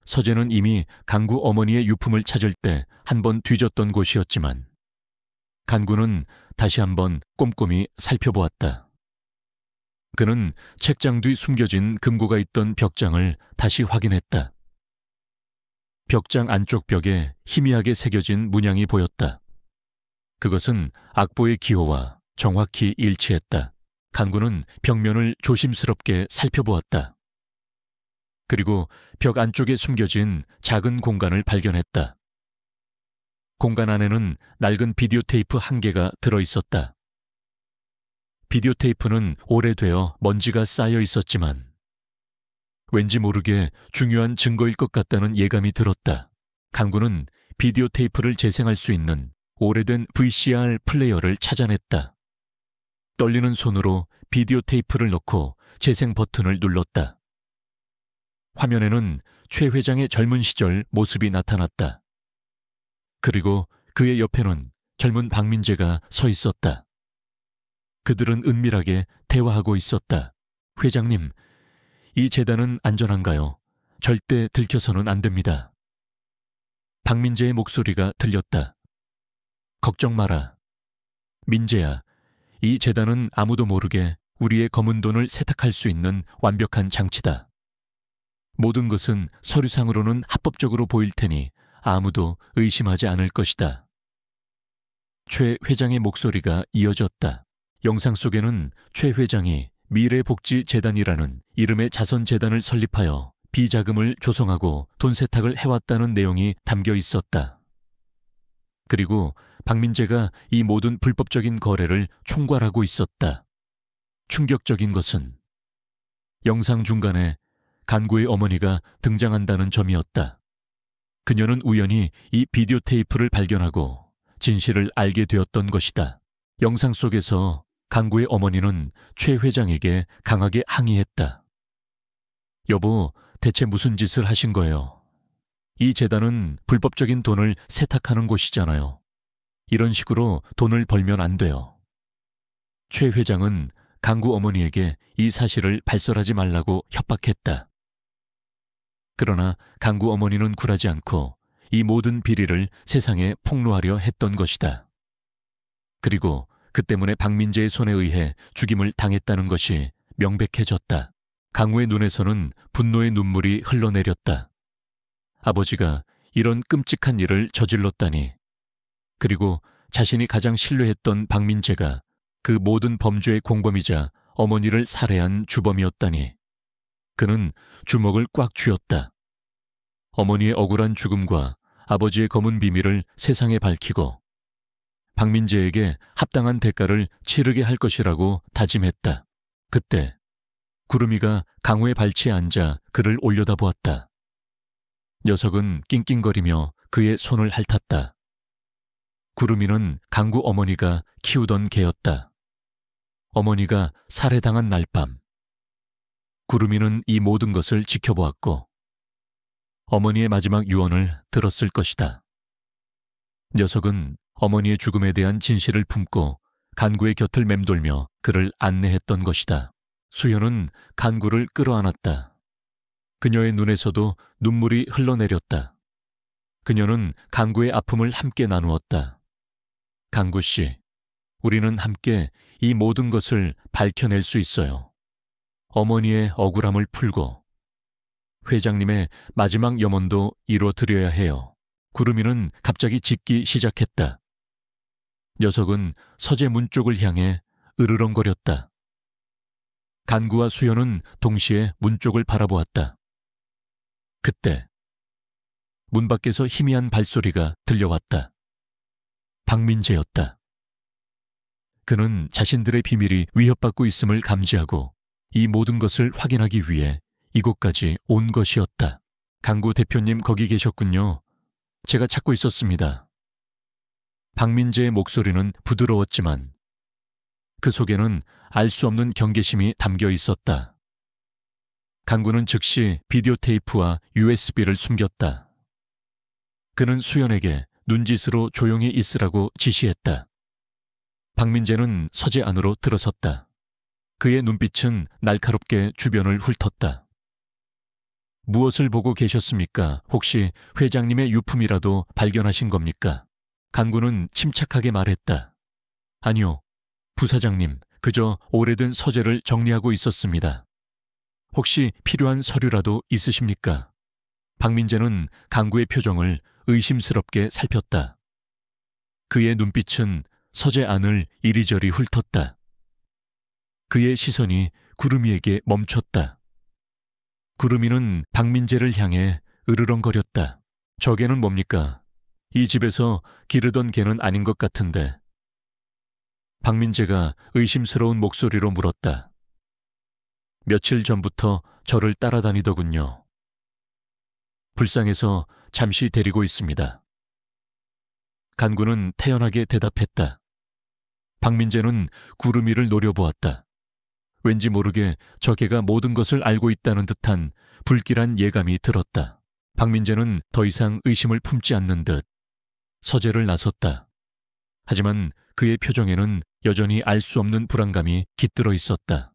서재는 이미 간구 어머니의 유품을 찾을 때 한 번 뒤졌던 곳이었지만 간구는 다시 한번 꼼꼼히 살펴보았다. 그는 책장 뒤 숨겨진 금고가 있던 벽장을 다시 확인했다. 벽장 안쪽 벽에 희미하게 새겨진 문양이 보였다. 그것은 악보의 기호와 정확히 일치했다. 간구는 벽면을 조심스럽게 살펴보았다. 그리고 벽 안쪽에 숨겨진 작은 공간을 발견했다. 공간 안에는 낡은 비디오 테이프 1개가 들어있었다. 비디오 테이프는 오래되어 먼지가 쌓여 있었지만 왠지 모르게 중요한 증거일 것 같다는 예감이 들었다. 강구는 비디오 테이프를 재생할 수 있는 오래된 VCR 플레이어를 찾아냈다. 떨리는 손으로 비디오 테이프를 넣고 재생 버튼을 눌렀다. 화면에는 최 회장의 젊은 시절 모습이 나타났다. 그리고 그의 옆에는 젊은 박민재가 서 있었다. 그들은 은밀하게 대화하고 있었다. 회장님, 이 재단은 안전한가요? 절대 들켜서는 안 됩니다. 박민재의 목소리가 들렸다. 걱정 마라. 민재야, 이 재단은 아무도 모르게 우리의 검은 돈을 세탁할 수 있는 완벽한 장치다. 모든 것은 서류상으로는 합법적으로 보일 테니 아무도 의심하지 않을 것이다. 최 회장의 목소리가 이어졌다. 영상 속에는 최 회장이 미래복지재단이라는 이름의 자선재단을 설립하여 비자금을 조성하고 돈 세탁을 해왔다는 내용이 담겨 있었다. 그리고 박민재가 이 모든 불법적인 거래를 총괄하고 있었다. 충격적인 것은 영상 중간에 간구의 어머니가 등장한다는 점이었다. 그녀는 우연히 이 비디오 테이프를 발견하고 진실을 알게 되었던 것이다. 영상 속에서 간구의 어머니는 최 회장에게 강하게 항의했다. 여보, 대체 무슨 짓을 하신 거예요? 이 재단은 불법적인 돈을 세탁하는 곳이잖아요. 이런 식으로 돈을 벌면 안 돼요. 최 회장은 간구 어머니에게 이 사실을 발설하지 말라고 협박했다. 그러나 간구 어머니는 굴하지 않고 이 모든 비리를 세상에 폭로하려 했던 것이다. 그리고 그 때문에 박민재의 손에 의해 죽임을 당했다는 것이 명백해졌다. 강우의 눈에서는 분노의 눈물이 흘러내렸다. 아버지가 이런 끔찍한 일을 저질렀다니. 그리고 자신이 가장 신뢰했던 박민재가 그 모든 범죄의 공범이자 어머니를 살해한 주범이었다니. 그는 주먹을 꽉 쥐었다. 어머니의 억울한 죽음과 아버지의 검은 비밀을 세상에 밝히고 박민재에게 합당한 대가를 치르게 할 것이라고 다짐했다. 그때 구름이가 강우의 발치에 앉아 그를 올려다보았다. 녀석은 낑낑거리며 그의 손을 핥았다. 구름이는 강구 어머니가 키우던 개였다. 어머니가 살해당한 날 밤 구름이는 이 모든 것을 지켜보았고 어머니의 마지막 유언을 들었을 것이다. 녀석은 어머니의 죽음에 대한 진실을 품고 간구의 곁을 맴돌며 그를 안내했던 것이다. 수연은 간구를 끌어안았다. 그녀의 눈에서도 눈물이 흘러내렸다. 그녀는 간구의 아픔을 함께 나누었다. 간구 씨, 우리는 함께 이 모든 것을 밝혀낼 수 있어요. 어머니의 억울함을 풀고 회장님의 마지막 염원도 이루어드려야 해요. 구름이는 갑자기 짖기 시작했다. 녀석은 서재 문 쪽을 향해 으르렁거렸다. 간구와 수연은 동시에 문 쪽을 바라보았다. 그때 문 밖에서 희미한 발소리가 들려왔다. 박민재였다. 그는 자신들의 비밀이 위협받고 있음을 감지하고 이 모든 것을 확인하기 위해 이곳까지 온 것이었다. 강구 대표님 거기 계셨군요. 제가 찾고 있었습니다. 박민재의 목소리는 부드러웠지만 그 속에는 알 수 없는 경계심이 담겨 있었다. 강구는 즉시 비디오 테이프와 USB를 숨겼다. 그는 수연에게 눈짓으로 조용히 있으라고 지시했다. 박민재는 서재 안으로 들어섰다. 그의 눈빛은 날카롭게 주변을 훑었다. 무엇을 보고 계셨습니까? 혹시 회장님의 유품이라도 발견하신 겁니까? 간구는 침착하게 말했다. 아니요, 부사장님, 그저 오래된 서재를 정리하고 있었습니다. 혹시 필요한 서류라도 있으십니까? 박민재는 간구의 표정을 의심스럽게 살폈다. 그의 눈빛은 서재 안을 이리저리 훑었다. 그의 시선이 구름이에게 멈췄다. 구름이는 박민재를 향해 으르렁거렸다. 저게는 뭡니까? 이 집에서 기르던 개는 아닌 것 같은데. 박민재가 의심스러운 목소리로 물었다. 며칠 전부터 저를 따라다니더군요. 불쌍해서 잠시 데리고 있습니다. 간구는 태연하게 대답했다. 박민재는 구름이를 노려보았다. 왠지 모르게 저 개가 모든 것을 알고 있다는 듯한 불길한 예감이 들었다. 박민재는 더 이상 의심을 품지 않는 듯 서재를 나섰다. 하지만 그의 표정에는 여전히 알 수 없는 불안감이 깃들어 있었다.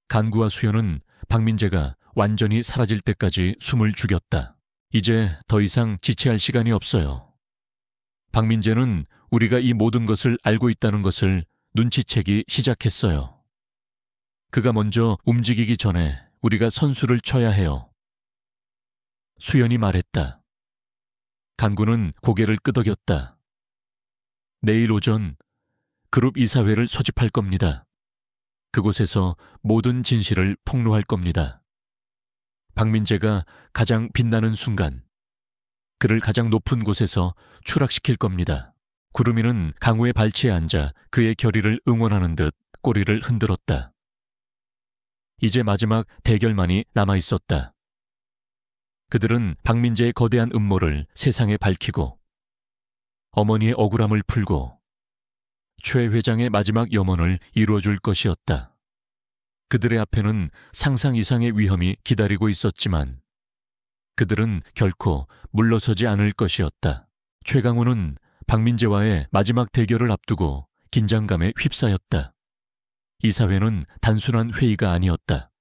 간구와 수연은 박민재가 완전히 사라질 때까지 숨을 죽였다. 이제 더 이상 지체할 시간이 없어요. 박민재는 우리가 이 모든 것을 알고 있다는 것을 눈치채기 시작했어요. 그가 먼저 움직이기 전에 우리가 선수를 쳐야 해요. 수연이 말했다. 간구는 고개를 끄덕였다. 내일 오전 그룹 이사회를 소집할 겁니다. 그곳에서 모든 진실을 폭로할 겁니다. 박민재가 가장 빛나는 순간, 그를 가장 높은 곳에서 추락시킬 겁니다. 구름이는 강우의 발치에 앉아 그의 결의를 응원하는 듯 꼬리를 흔들었다. 이제 마지막 대결만이 남아있었다. 그들은 박민재의 거대한 음모를 세상에 밝히고 어머니의 억울함을 풀고 최 회장의 마지막 염원을 이루어줄 것이었다. 그들의 앞에는 상상 이상의 위험이 기다리고 있었지만 그들은 결코 물러서지 않을 것이었다. 최강우는 박민재와의 마지막 대결을 앞두고 긴장감에 휩싸였다. 이사회는 단순한 회의가 아니었다.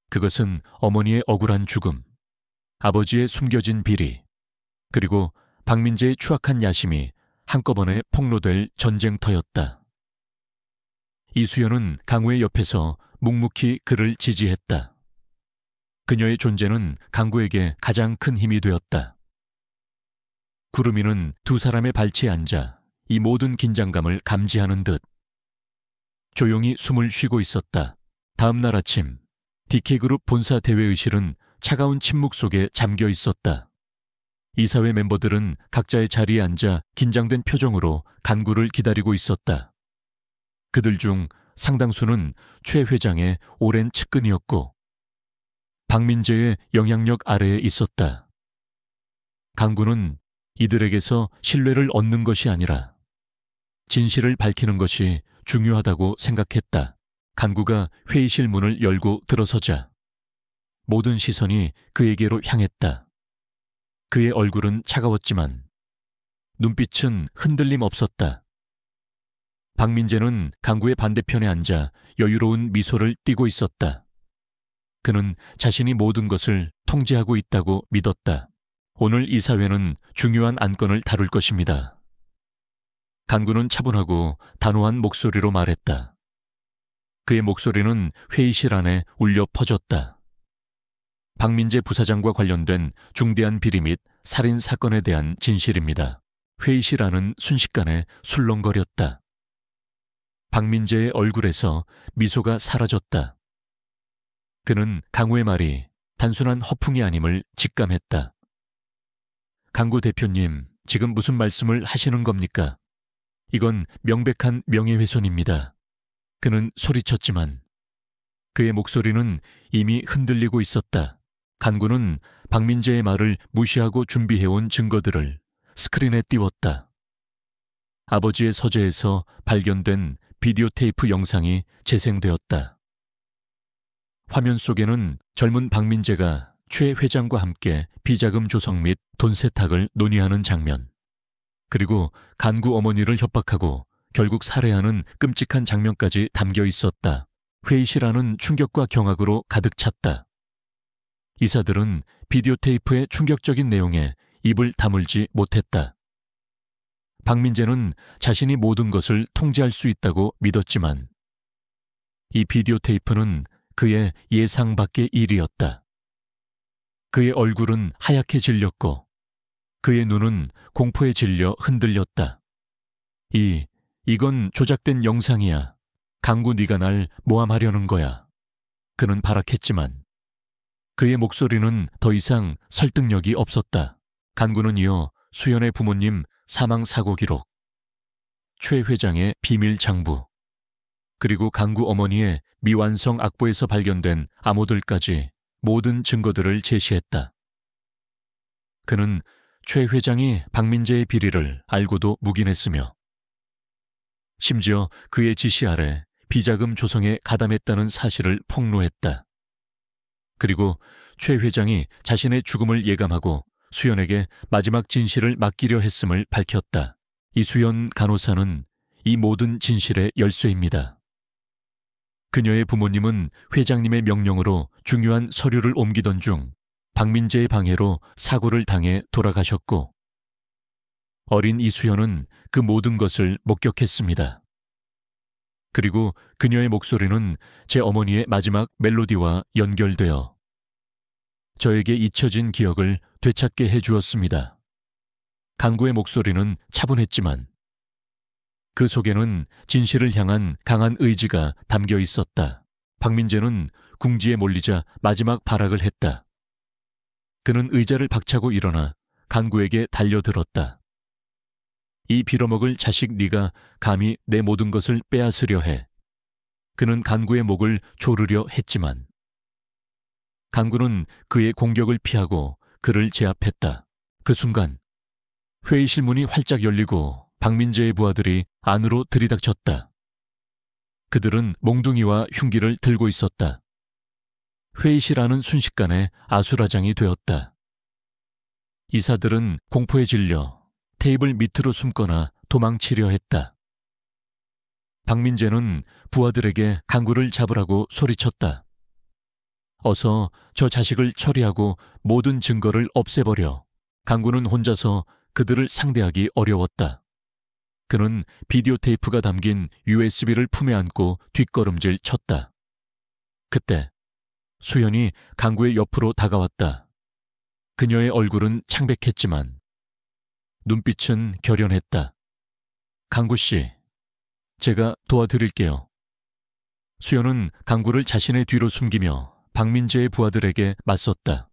그것은 어머니의 억울한 죽음, 아버지의 숨겨진 비리, 그리고 박민재의 추악한 야심이 한꺼번에 폭로될 전쟁터였다. 이수연은 강우의 옆에서 묵묵히 그를 지지했다. 그녀의 존재는 강구에게 가장 큰 힘이 되었다. 구름이는 두 사람의 발치에 앉아 이 모든 긴장감을 감지하는 듯 조용히 숨을 쉬고 있었다. 다음 날 아침, DK그룹 본사 대회의실은 차가운 침묵 속에 잠겨 있었다. 이사회 멤버들은 각자의 자리에 앉아 긴장된 표정으로 간구를 기다리고 있었다. 그들 중 상당수는 최 회장의 오랜 측근이었고 박민재의 영향력 아래에 있었다. 간구는 이들에게서 신뢰를 얻는 것이 아니라 진실을 밝히는 것이 중요하다고 생각했다. 간구가 회의실 문을 열고 들어서자 모든 시선이 그에게로 향했다. 그의 얼굴은 차가웠지만 눈빛은 흔들림 없었다. 박민재는 간구의 반대편에 앉아 여유로운 미소를 띠고 있었다. 그는 자신이 모든 것을 통제하고 있다고 믿었다. 오늘 이사회는 중요한 안건을 다룰 것입니다. 간구는 차분하고 단호한 목소리로 말했다. 그의 목소리는 회의실 안에 울려 퍼졌다. 박민재 부사장과 관련된 중대한 비리 및 살인 사건에 대한 진실입니다. 회의실 안은 순식간에 술렁거렸다. 박민재의 얼굴에서 미소가 사라졌다. 그는 강우의 말이 단순한 허풍이 아님을 직감했다. 강구 대표님, 지금 무슨 말씀을 하시는 겁니까? 이건 명백한 명예훼손입니다. 그는 소리쳤지만 그의 목소리는 이미 흔들리고 있었다. 간구는 박민재의 말을 무시하고 준비해온 증거들을 스크린에 띄웠다. 아버지의 서재에서 발견된 비디오 테이프 영상이 재생되었다. 화면 속에는 젊은 박민재가 최 회장과 함께 비자금 조성 및 돈 세탁을 논의하는 장면, 그리고 간구 어머니를 협박하고 결국 살해하는 끔찍한 장면까지 담겨 있었다. 회의실 안은 충격과 경악으로 가득 찼다. 이사들은 비디오 테이프의 충격적인 내용에 입을 다물지 못했다. 박민재는 자신이 모든 것을 통제할 수 있다고 믿었지만 이 비디오 테이프는 그의 예상 밖의 일이었다. 그의 얼굴은 하얗게 질렸고 그의 눈은 공포에 질려 흔들렸다. 이건 조작된 영상이야. 강구 네가 날 모함하려는 거야. 그는 발악했지만 그의 목소리는 더 이상 설득력이 없었다. 간구는 이어 수연의 부모님 사망 사고 기록, 최 회장의 비밀 장부, 그리고 강구 어머니의 미완성 악보에서 발견된 암호들까지 모든 증거들을 제시했다. 그는 최 회장이 박민재의 비리를 알고도 묵인했으며 심지어 그의 지시 아래 비자금 조성에 가담했다는 사실을 폭로했다. 그리고 최 회장이 자신의 죽음을 예감하고 수연에게 마지막 진실을 맡기려 했음을 밝혔다. 이수연 간호사는 이 모든 진실의 열쇠입니다. 그녀의 부모님은 회장님의 명령으로 중요한 서류를 옮기던 중 박민재의 방해로 사고를 당해 돌아가셨고 어린 이수연은 그 모든 것을 목격했습니다. 그리고 그녀의 목소리는 제 어머니의 마지막 멜로디와 연결되어 저에게 잊혀진 기억을 되찾게 해주었습니다. 강구의 목소리는 차분했지만 그 속에는 진실을 향한 강한 의지가 담겨 있었다. 박민재는 궁지에 몰리자 마지막 발악을 했다. 그는 의자를 박차고 일어나 강구에게 달려들었다. 이 빌어먹을 자식 네가 감히 내 모든 것을 빼앗으려 해. 그는 강구의 목을 조르려 했지만 강구는 그의 공격을 피하고 그를 제압했다. 그 순간 회의실 문이 활짝 열리고 박민재의 부하들이 안으로 들이닥쳤다. 그들은 몽둥이와 흉기를 들고 있었다. 회의실 안은 순식간에 아수라장이 되었다. 이사들은 공포에 질려 테이블 밑으로 숨거나 도망치려 했다. 박민재는 부하들에게 강구를 잡으라고 소리쳤다. 어서 저 자식을 처리하고 모든 증거를 없애버려. 강구는 혼자서 그들을 상대하기 어려웠다. 그는 비디오 테이프가 담긴 USB를 품에 안고 뒷걸음질 쳤다. 그때 수연이 강구의 옆으로 다가왔다. 그녀의 얼굴은 창백했지만 눈빛은 결연했다. 강구 씨, 제가 도와드릴게요. 수연은 강구를 자신의 뒤로 숨기며 박민재의 부하들에게 맞섰다.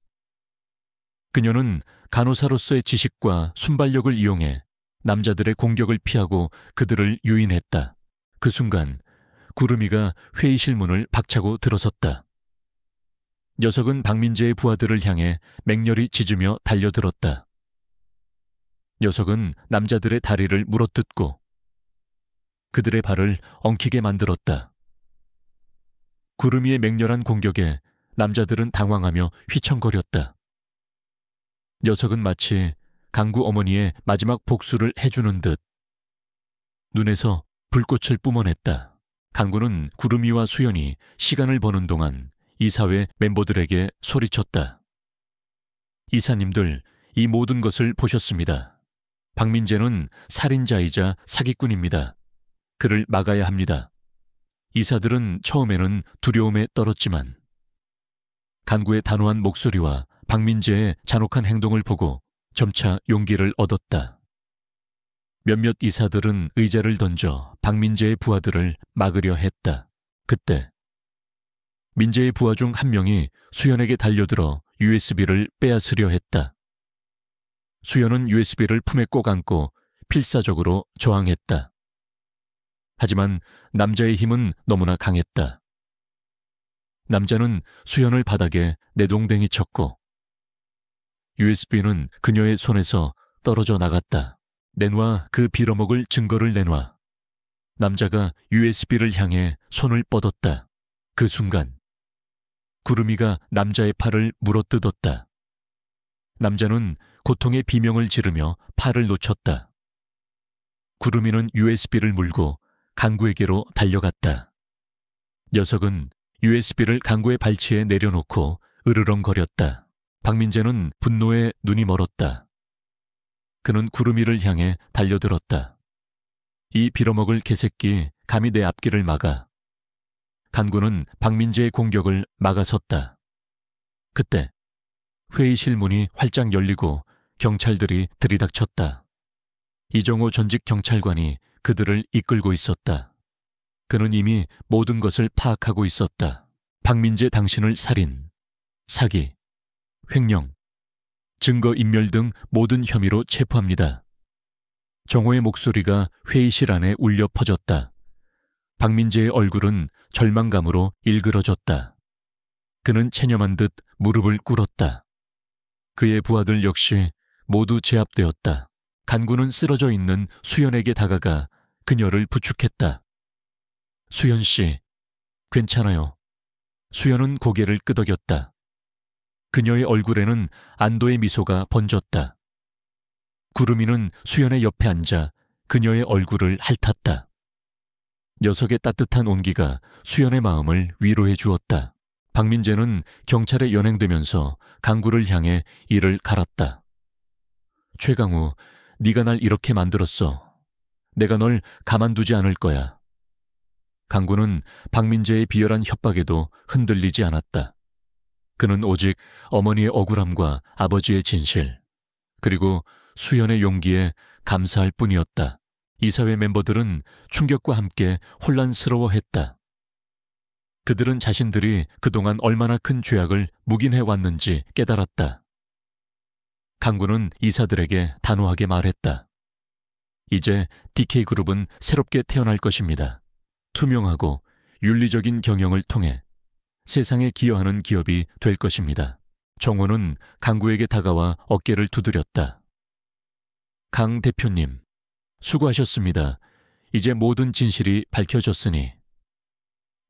그녀는 간호사로서의 지식과 순발력을 이용해 남자들의 공격을 피하고 그들을 유인했다. 그 순간 구름이가 회의실 문을 박차고 들어섰다. 녀석은 박민재의 부하들을 향해 맹렬히 짖으며 달려들었다. 녀석은 남자들의 다리를 물어뜯고 그들의 발을 엉키게 만들었다. 구름이의 맹렬한 공격에 남자들은 당황하며 휘청거렸다. 녀석은 마치 강구 어머니의 마지막 복수를 해주는 듯 눈에서 불꽃을 뿜어냈다. 강구는 구름이와 수연이 시간을 버는 동안 이사회 멤버들에게 소리쳤다. 이사님들, 이 모든 것을 보셨습니다. 박민재는 살인자이자 사기꾼입니다. 그를 막아야 합니다. 이사들은 처음에는 두려움에 떨었지만 강구의 단호한 목소리와 박민재의 잔혹한 행동을 보고 점차 용기를 얻었다. 몇몇 이사들은 의자를 던져 박민재의 부하들을 막으려 했다. 그때 민재의 부하 중 한 명이 수연에게 달려들어 USB를 빼앗으려 했다. 수연은 USB를 품에 꼭 안고 필사적으로 저항했다. 하지만 남자의 힘은 너무나 강했다. 남자는 수연을 바닥에 내동댕이 쳤고 USB는 그녀의 손에서 떨어져 나갔다. 내놔, 그 빌어먹을 증거를 내놔. 남자가 USB를 향해 손을 뻗었다. 그 순간 구름이가 남자의 팔을 물어뜯었다. 남자는 고통의 비명을 지르며 팔을 놓쳤다. 구름이는 USB를 물고 강구에게로 달려갔다. 녀석은 USB를 강구의 발치에 내려놓고 으르렁거렸다. 박민재는 분노에 눈이 멀었다. 그는 구름이를 향해 달려들었다. 이 빌어먹을 개새끼, 감히 내 앞길을 막아. 강구는 박민재의 공격을 막아섰다. 그때 회의실 문이 활짝 열리고 경찰들이 들이닥쳤다. 이정호 전직 경찰관이 그들을 이끌고 있었다. 그는 이미 모든 것을 파악하고 있었다. 박민재 당신을 살인, 사기, 횡령, 증거인멸 등 모든 혐의로 체포합니다. 정호의 목소리가 회의실 안에 울려 퍼졌다. 박민재의 얼굴은 절망감으로 일그러졌다. 그는 체념한 듯 무릎을 꿇었다. 그의 부하들 역시 모두 제압되었다. 간구는 쓰러져 있는 수연에게 다가가 그녀를 부축했다. 수연 씨, 괜찮아요. 수연은 고개를 끄덕였다. 그녀의 얼굴에는 안도의 미소가 번졌다. 구름이는 수연의 옆에 앉아 그녀의 얼굴을 핥았다. 녀석의 따뜻한 온기가 수연의 마음을 위로해 주었다. 박민재는 경찰에 연행되면서 강구를 향해 이를 갈았다. 최강우, 네가 날 이렇게 만들었어. 내가 널 가만두지 않을 거야. 강구는 박민재의 비열한 협박에도 흔들리지 않았다. 그는 오직 어머니의 억울함과 아버지의 진실, 그리고 수연의 용기에 감사할 뿐이었다. 이사회 멤버들은 충격과 함께 혼란스러워했다. 그들은 자신들이 그동안 얼마나 큰 죄악을 묵인해왔는지 깨달았다. 강구는 이사들에게 단호하게 말했다. 이제 DK그룹은 새롭게 태어날 것입니다. 투명하고 윤리적인 경영을 통해 세상에 기여하는 기업이 될 것입니다. 정호는 강구에게 다가와 어깨를 두드렸다. 강 대표님, 수고하셨습니다. 이제 모든 진실이 밝혀졌으니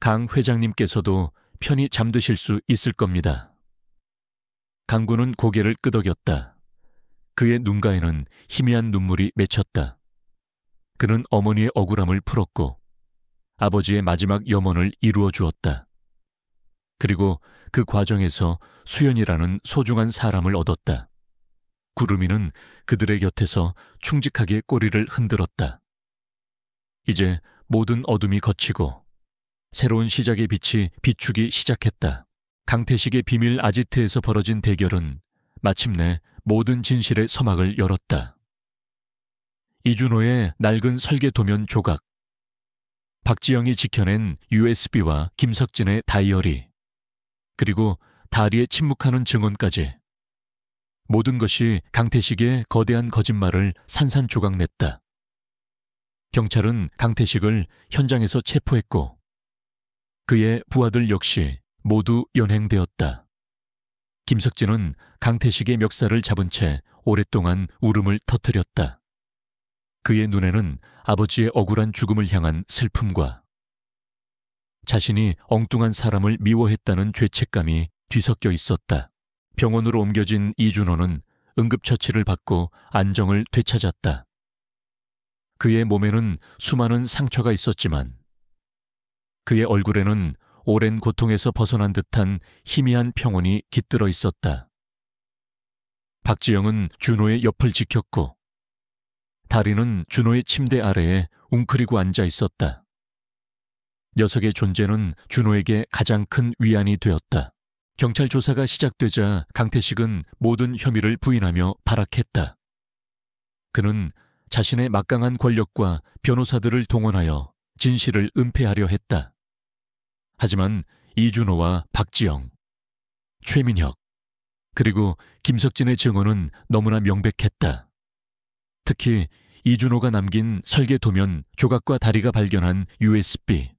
강 회장님께서도 편히 잠드실 수 있을 겁니다. 강구는 고개를 끄덕였다. 그의 눈가에는 희미한 눈물이 맺혔다. 그는 어머니의 억울함을 풀었고 아버지의 마지막 염원을 이루어 주었다. 그리고 그 과정에서 수연이라는 소중한 사람을 얻었다. 구름이는 그들의 곁에서 충직하게 꼬리를 흔들었다. 이제 모든 어둠이 걷히고 새로운 시작의 빛이 비추기 시작했다. 강태식의 비밀 아지트에서 벌어진 대결은 마침내 모든 진실의 서막을 열었다. 이준호의 낡은 설계 도면 조각, 박지영이 지켜낸 USB와 김석진의 다이어리, 그리고 다리에 침묵하는 증언까지 모든 것이 강태식의 거대한 거짓말을 산산조각냈다. 경찰은 강태식을 현장에서 체포했고 그의 부하들 역시 모두 연행되었다. 김석진은 강태식의 멱살을 잡은 채 오랫동안 울음을 터뜨렸다. 그의 눈에는 아버지의 억울한 죽음을 향한 슬픔과 자신이 엉뚱한 사람을 미워했다는 죄책감이 뒤섞여 있었다. 병원으로 옮겨진 이준호는 응급처치를 받고 안정을 되찾았다. 그의 몸에는 수많은 상처가 있었지만 그의 얼굴에는 오랜 고통에서 벗어난 듯한 희미한 평온이 깃들어 있었다. 박지영은 준호의 옆을 지켰고 다리는 준호의 침대 아래에 웅크리고 앉아 있었다. 녀석의 존재는 준호에게 가장 큰 위안이 되었다. 경찰 조사가 시작되자 강태식은 모든 혐의를 부인하며 발악했다. 그는 자신의 막강한 권력과 변호사들을 동원하여 진실을 은폐하려 했다. 하지만 이준호와 박지영, 최민혁, 그리고 김석진의 증언은 너무나 명백했다. 특히 이준호가 남긴 설계 도면 조각과 다리가 발견한 USB,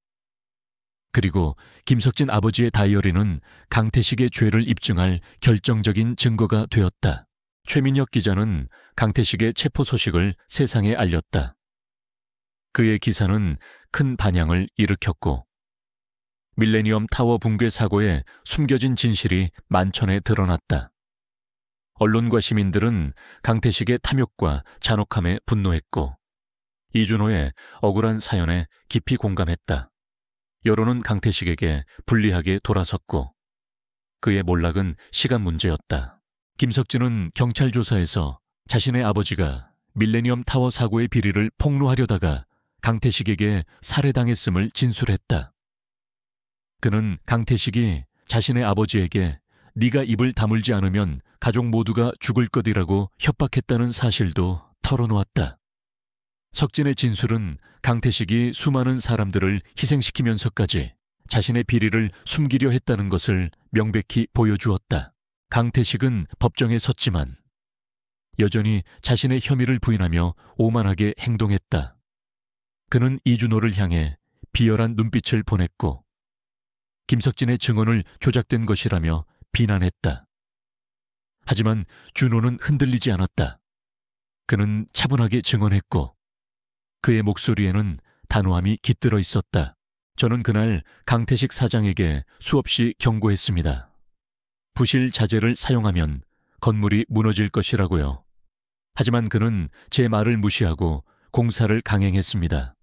그리고 김석진 아버지의 다이어리는 강태식의 죄를 입증할 결정적인 증거가 되었다. 최민혁 기자는 강태식의 체포 소식을 세상에 알렸다. 그의 기사는 큰 반향을 일으켰고 밀레니엄 타워 붕괴 사고의 숨겨진 진실이 만천에 드러났다. 언론과 시민들은 강태식의 탐욕과 잔혹함에 분노했고 이준호의 억울한 사연에 깊이 공감했다. 여론은 강태식에게 불리하게 돌아섰고 그의 몰락은 시간 문제였다. 김석진은 경찰 조사에서 자신의 아버지가 밀레니엄 타워 사고의 비리를 폭로하려다가 강태식에게 살해당했음을 진술했다. 그는 강태식이 자신의 아버지에게 네가 입을 다물지 않으면 가족 모두가 죽을 것이라고 협박했다는 사실도 털어놓았다. 석진의 진술은 강태식이 수많은 사람들을 희생시키면서까지 자신의 비리를 숨기려 했다는 것을 명백히 보여주었다. 강태식은 법정에 섰지만 여전히 자신의 혐의를 부인하며 오만하게 행동했다. 그는 이준호를 향해 비열한 눈빛을 보냈고 김석진의 증언을 조작된 것이라며 비난했다. 하지만 준호는 흔들리지 않았다. 그는 차분하게 증언했고 그의 목소리에는 단호함이 깃들어 있었다. 저는 그날 강태식 사장에게 수없이 경고했습니다. 부실 자재를 사용하면 건물이 무너질 것이라고요. 하지만 그는 제 말을 무시하고 공사를 강행했습니다.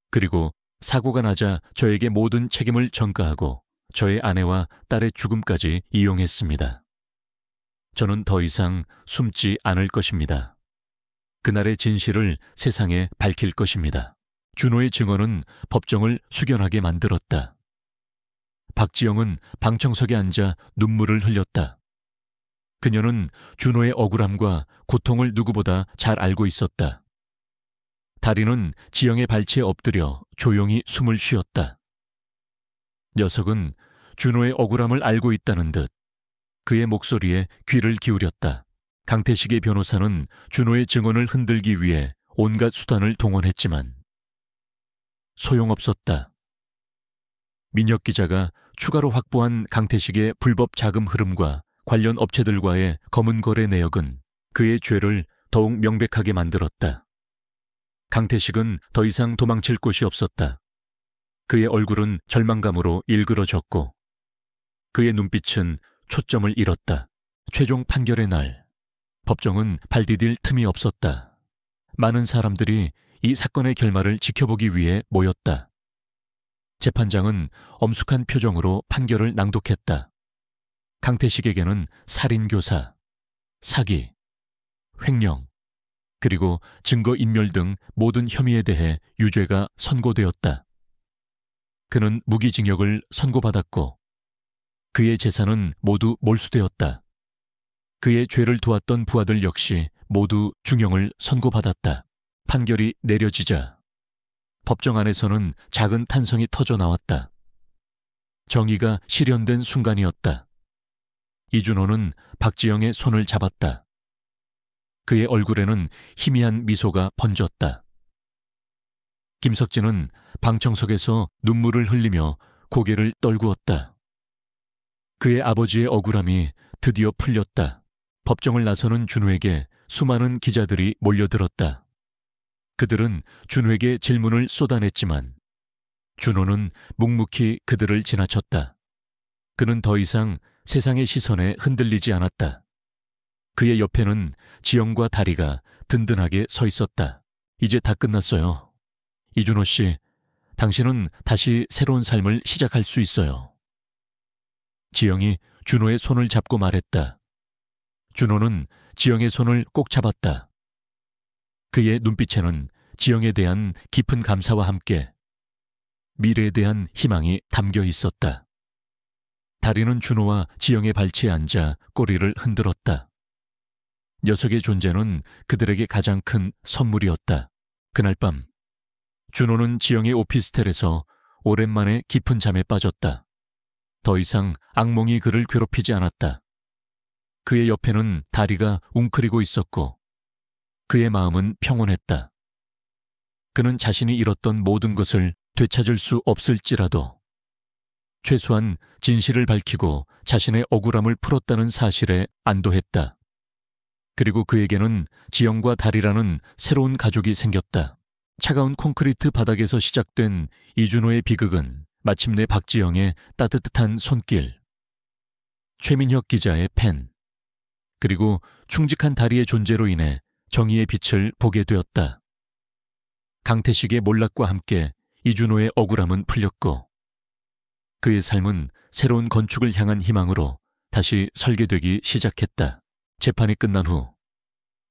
그리고 사고가 나자 저에게 모든 책임을 전가하고 저의 아내와 딸의 죽음까지 이용했습니다. 저는 더 이상 숨지 않을 것입니다. 그날의 진실을 세상에 밝힐 것입니다. 준호의 증언은 법정을 숙연하게 만들었다. 박지영은 방청석에 앉아 눈물을 흘렸다. 그녀는 준호의 억울함과 고통을 누구보다 잘 알고 있었다. 다리는 지영의 발치에 엎드려 조용히 숨을 쉬었다. 녀석은 준호의 억울함을 알고 있다는 듯 그의 목소리에 귀를 기울였다. 강태식의 변호사는 준호의 증언을 흔들기 위해 온갖 수단을 동원했지만 소용없었다. 민혁 기자가 추가로 확보한 강태식의 불법 자금 흐름과 관련 업체들과의 검은 거래 내역은 그의 죄를 더욱 명백하게 만들었다. 강태식은 더 이상 도망칠 곳이 없었다. 그의 얼굴은 절망감으로 일그러졌고 그의 눈빛은 초점을 잃었다. 최종 판결의 날, 법정은 발디딜 틈이 없었다. 많은 사람들이 이 사건의 결말을 지켜보기 위해 모였다. 재판장은 엄숙한 표정으로 판결을 낭독했다. 강태식에게는 살인교사, 사기, 횡령, 그리고 증거인멸 등 모든 혐의에 대해 유죄가 선고되었다. 그는 무기징역을 선고받았고 그의 재산은 모두 몰수되었다. 그의 죄를 도왔던 부하들 역시 모두 중형을 선고받았다. 판결이 내려지자 법정 안에서는 작은 탄성이 터져 나왔다. 정의가 실현된 순간이었다. 이준호는 박지영의 손을 잡았다. 그의 얼굴에는 희미한 미소가 번졌다. 김석진은 방청석에서 눈물을 흘리며 고개를 떨구었다. 그의 아버지의 억울함이 드디어 풀렸다. 법정을 나서는 준호에게 수많은 기자들이 몰려들었다. 그들은 준호에게 질문을 쏟아냈지만 준호는 묵묵히 그들을 지나쳤다. 그는 더 이상 세상의 시선에 흔들리지 않았다. 그의 옆에는 지영과 다리가 든든하게 서 있었다. 이제 다 끝났어요. 이준호 씨, 당신은 다시 새로운 삶을 시작할 수 있어요. 지영이 준호의 손을 잡고 말했다. 준호는 지영의 손을 꼭 잡았다. 그의 눈빛에는 지영에 대한 깊은 감사와 함께 미래에 대한 희망이 담겨 있었다. 다리는 준호와 지영의 발치에 앉아 꼬리를 흔들었다. 녀석의 존재는 그들에게 가장 큰 선물이었다. 그날 밤 준호는 지영의 오피스텔에서 오랜만에 깊은 잠에 빠졌다. 더 이상 악몽이 그를 괴롭히지 않았다. 그의 옆에는 다리가 웅크리고 있었고 그의 마음은 평온했다. 그는 자신이 잃었던 모든 것을 되찾을 수 없을지라도 최소한 진실을 밝히고 자신의 억울함을 풀었다는 사실에 안도했다. 그리고 그에게는 지영과 다리라는 새로운 가족이 생겼다. 차가운 콘크리트 바닥에서 시작된 이준호의 비극은 마침내 박지영의 따뜻한 손길, 최민혁 기자의 펜, 그리고 충직한 다리의 존재로 인해 정의의 빛을 보게 되었다. 강태식의 몰락과 함께 이준호의 억울함은 풀렸고 그의 삶은 새로운 건축을 향한 희망으로 다시 설계되기 시작했다. 재판이 끝난 후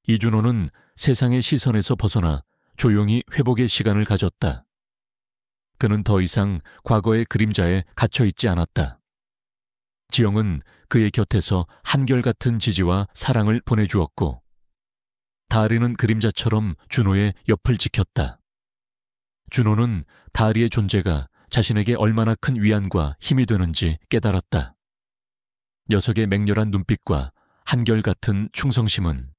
이준호는 세상의 시선에서 벗어나 조용히 회복의 시간을 가졌다. 그는 더 이상 과거의 그림자에 갇혀 있지 않았다. 지영은 그의 곁에서 한결같은 지지와 사랑을 보내주었고 다리는 그림자처럼 준호의 옆을 지켰다. 준호는 다리의 존재가 자신에게 얼마나 큰 위안과 힘이 되는지 깨달았다. 녀석의 맹렬한 눈빛과 한결같은 충성심은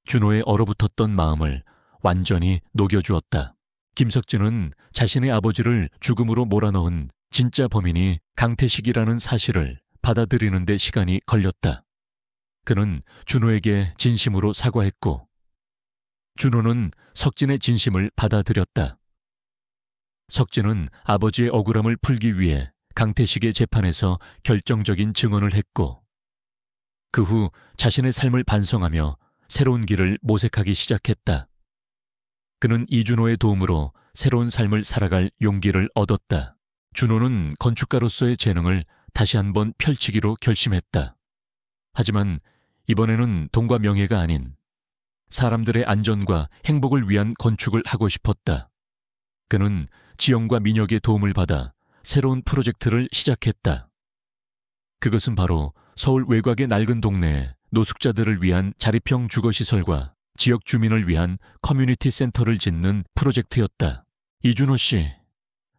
준호의 얼어붙었던 마음을 완전히 녹여주었다. 김석진은 자신의 아버지를 죽음으로 몰아넣은 진짜 범인이 강태식이라는 사실을 받아들이는 데 시간이 걸렸다. 그는 준호에게 진심으로 사과했고 준호는 석진의 진심을 받아들였다. 석진은 아버지의 억울함을 풀기 위해 강태식의 재판에서 결정적인 증언을 했고 그 후 자신의 삶을 반성하며 새로운 길을 모색하기 시작했다. 그는 이준호의 도움으로 새로운 삶을 살아갈 용기를 얻었다. 준호는 건축가로서의 재능을 다시 한번 펼치기로 결심했다. 하지만 이번에는 돈과 명예가 아닌 사람들의 안전과 행복을 위한 건축을 하고 싶었다. 그는 지영과 민혁의 도움을 받아 새로운 프로젝트를 시작했다. 그것은 바로 서울 외곽의 낡은 동네에 노숙자들을 위한 자립형 주거시설과 지역 주민을 위한 커뮤니티 센터를 짓는 프로젝트였다. 이준호 씨,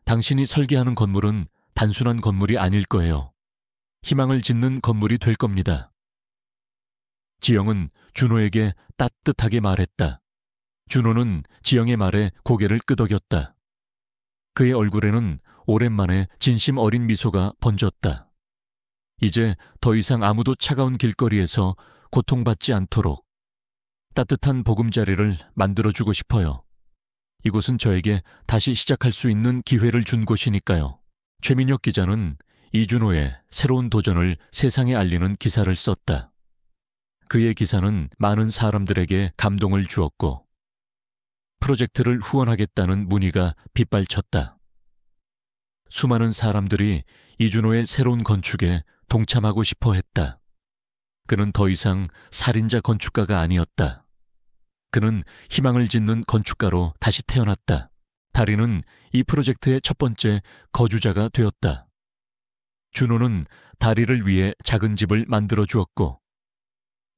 당신이 설계하는 건물은 단순한 건물이 아닐 거예요. 희망을 짓는 건물이 될 겁니다. 지영은 준호에게 따뜻하게 말했다. 준호는 지영의 말에 고개를 끄덕였다. 그의 얼굴에는 오랜만에 진심 어린 미소가 번졌다. 이제 더 이상 아무도 차가운 길거리에서 고통받지 않도록 따뜻한 보금자리를 만들어주고 싶어요. 이곳은 저에게 다시 시작할 수 있는 기회를 준 곳이니까요. 최민혁 기자는 이준호의 새로운 도전을 세상에 알리는 기사를 썼다. 그의 기사는 많은 사람들에게 감동을 주었고 프로젝트를 후원하겠다는 문의가 빗발쳤다. 수많은 사람들이 이준호의 새로운 건축에 동참하고 싶어 했다. 그는 더 이상 살인자 건축가가 아니었다. 그는 희망을 짓는 건축가로 다시 태어났다. 다리는 이 프로젝트의 첫 번째 거주자가 되었다. 준호는 다리를 위해 작은 집을 만들어 주었고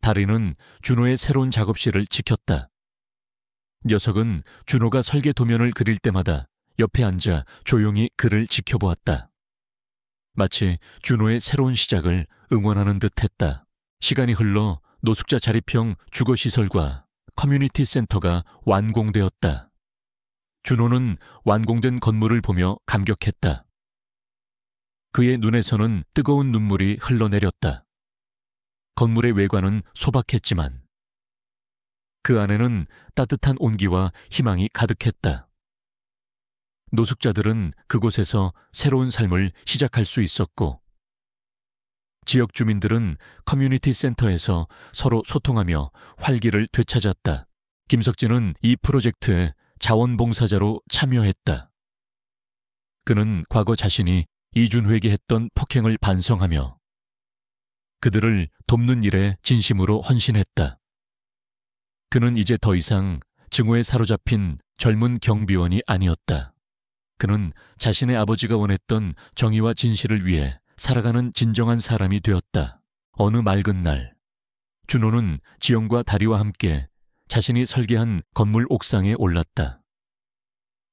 다리는 준호의 새로운 작업실을 지켰다. 녀석은 준호가 설계 도면을 그릴 때마다 옆에 앉아 조용히 그를 지켜보았다. 마치 준호의 새로운 시작을 응원하는 듯 했다. 시간이 흘러 노숙자 자립형 주거시설과 커뮤니티 센터가 완공되었다. 준호는 완공된 건물을 보며 감격했다. 그의 눈에서는 뜨거운 눈물이 흘러내렸다. 건물의 외관은 소박했지만 그 안에는 따뜻한 온기와 희망이 가득했다. 노숙자들은 그곳에서 새로운 삶을 시작할 수 있었고 지역 주민들은 커뮤니티 센터에서 서로 소통하며 활기를 되찾았다. 김석진은 이 프로젝트에 자원봉사자로 참여했다. 그는 과거 자신이 이준호에게 했던 폭행을 반성하며 그들을 돕는 일에 진심으로 헌신했다. 그는 이제 더 이상 증오에 사로잡힌 젊은 경비원이 아니었다. 그는 자신의 아버지가 원했던 정의와 진실을 위해 살아가는 진정한 사람이 되었다. 어느 맑은 날, 준호는 지영과 다리와 함께 자신이 설계한 건물 옥상에 올랐다.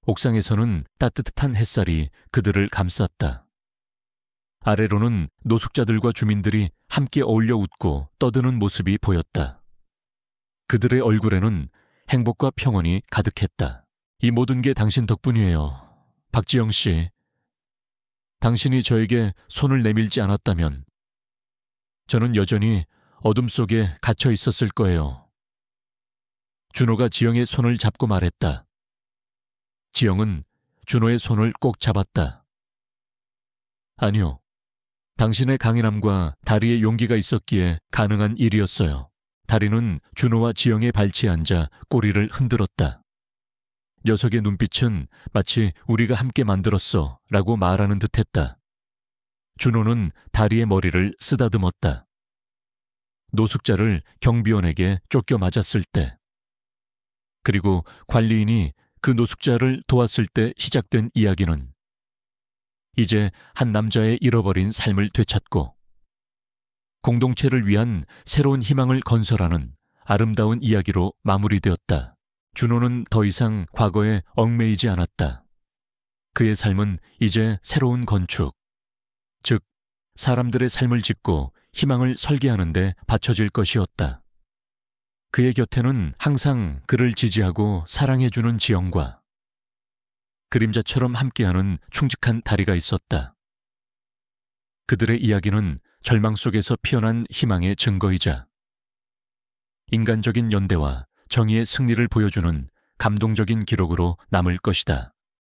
옥상에서는 따뜻한 햇살이 그들을 감쌌다. 아래로는 노숙자들과 주민들이 함께 어울려 웃고 떠드는 모습이 보였다. 그들의 얼굴에는 행복과 평온이 가득했다. 이 모든 게 당신 덕분이에요. 박지영 씨, 당신이 저에게 손을 내밀지 않았다면 저는 여전히 어둠 속에 갇혀 있었을 거예요. 준호가 지영의 손을 잡고 말했다. 지영은 준호의 손을 꼭 잡았다. 아니요, 당신의 강인함과 다리의 용기가 있었기에 가능한 일이었어요. 다리는 준호와 지영의 발치에 앉아 꼬리를 흔들었다. 녀석의 눈빛은 마치 우리가 함께 만들었어 라고 말하는 듯했다. 준호는 다리의 머리를 쓰다듬었다. 노숙자를 경비원에게 쫓겨 맞았을 때, 그리고 관리인이 그 노숙자를 도왔을 때 시작된 이야기는 이제 한 남자의 잃어버린 삶을 되찾고 공동체를 위한 새로운 희망을 건설하는 아름다운 이야기로 마무리되었다. 준호는 더 이상 과거에 얽매이지 않았다. 그의 삶은 이제 새로운 건축, 즉 사람들의 삶을 짓고 희망을 설계하는 데 바쳐질 것이었다. 그의 곁에는 항상 그를 지지하고 사랑해주는 지영과 그림자처럼 함께하는 충직한 다리가 있었다. 그들의 이야기는 절망 속에서 피어난 희망의 증거이자 인간적인 연대와 정의의 승리를 보여주는 감동적인 기록으로 남을 것이다.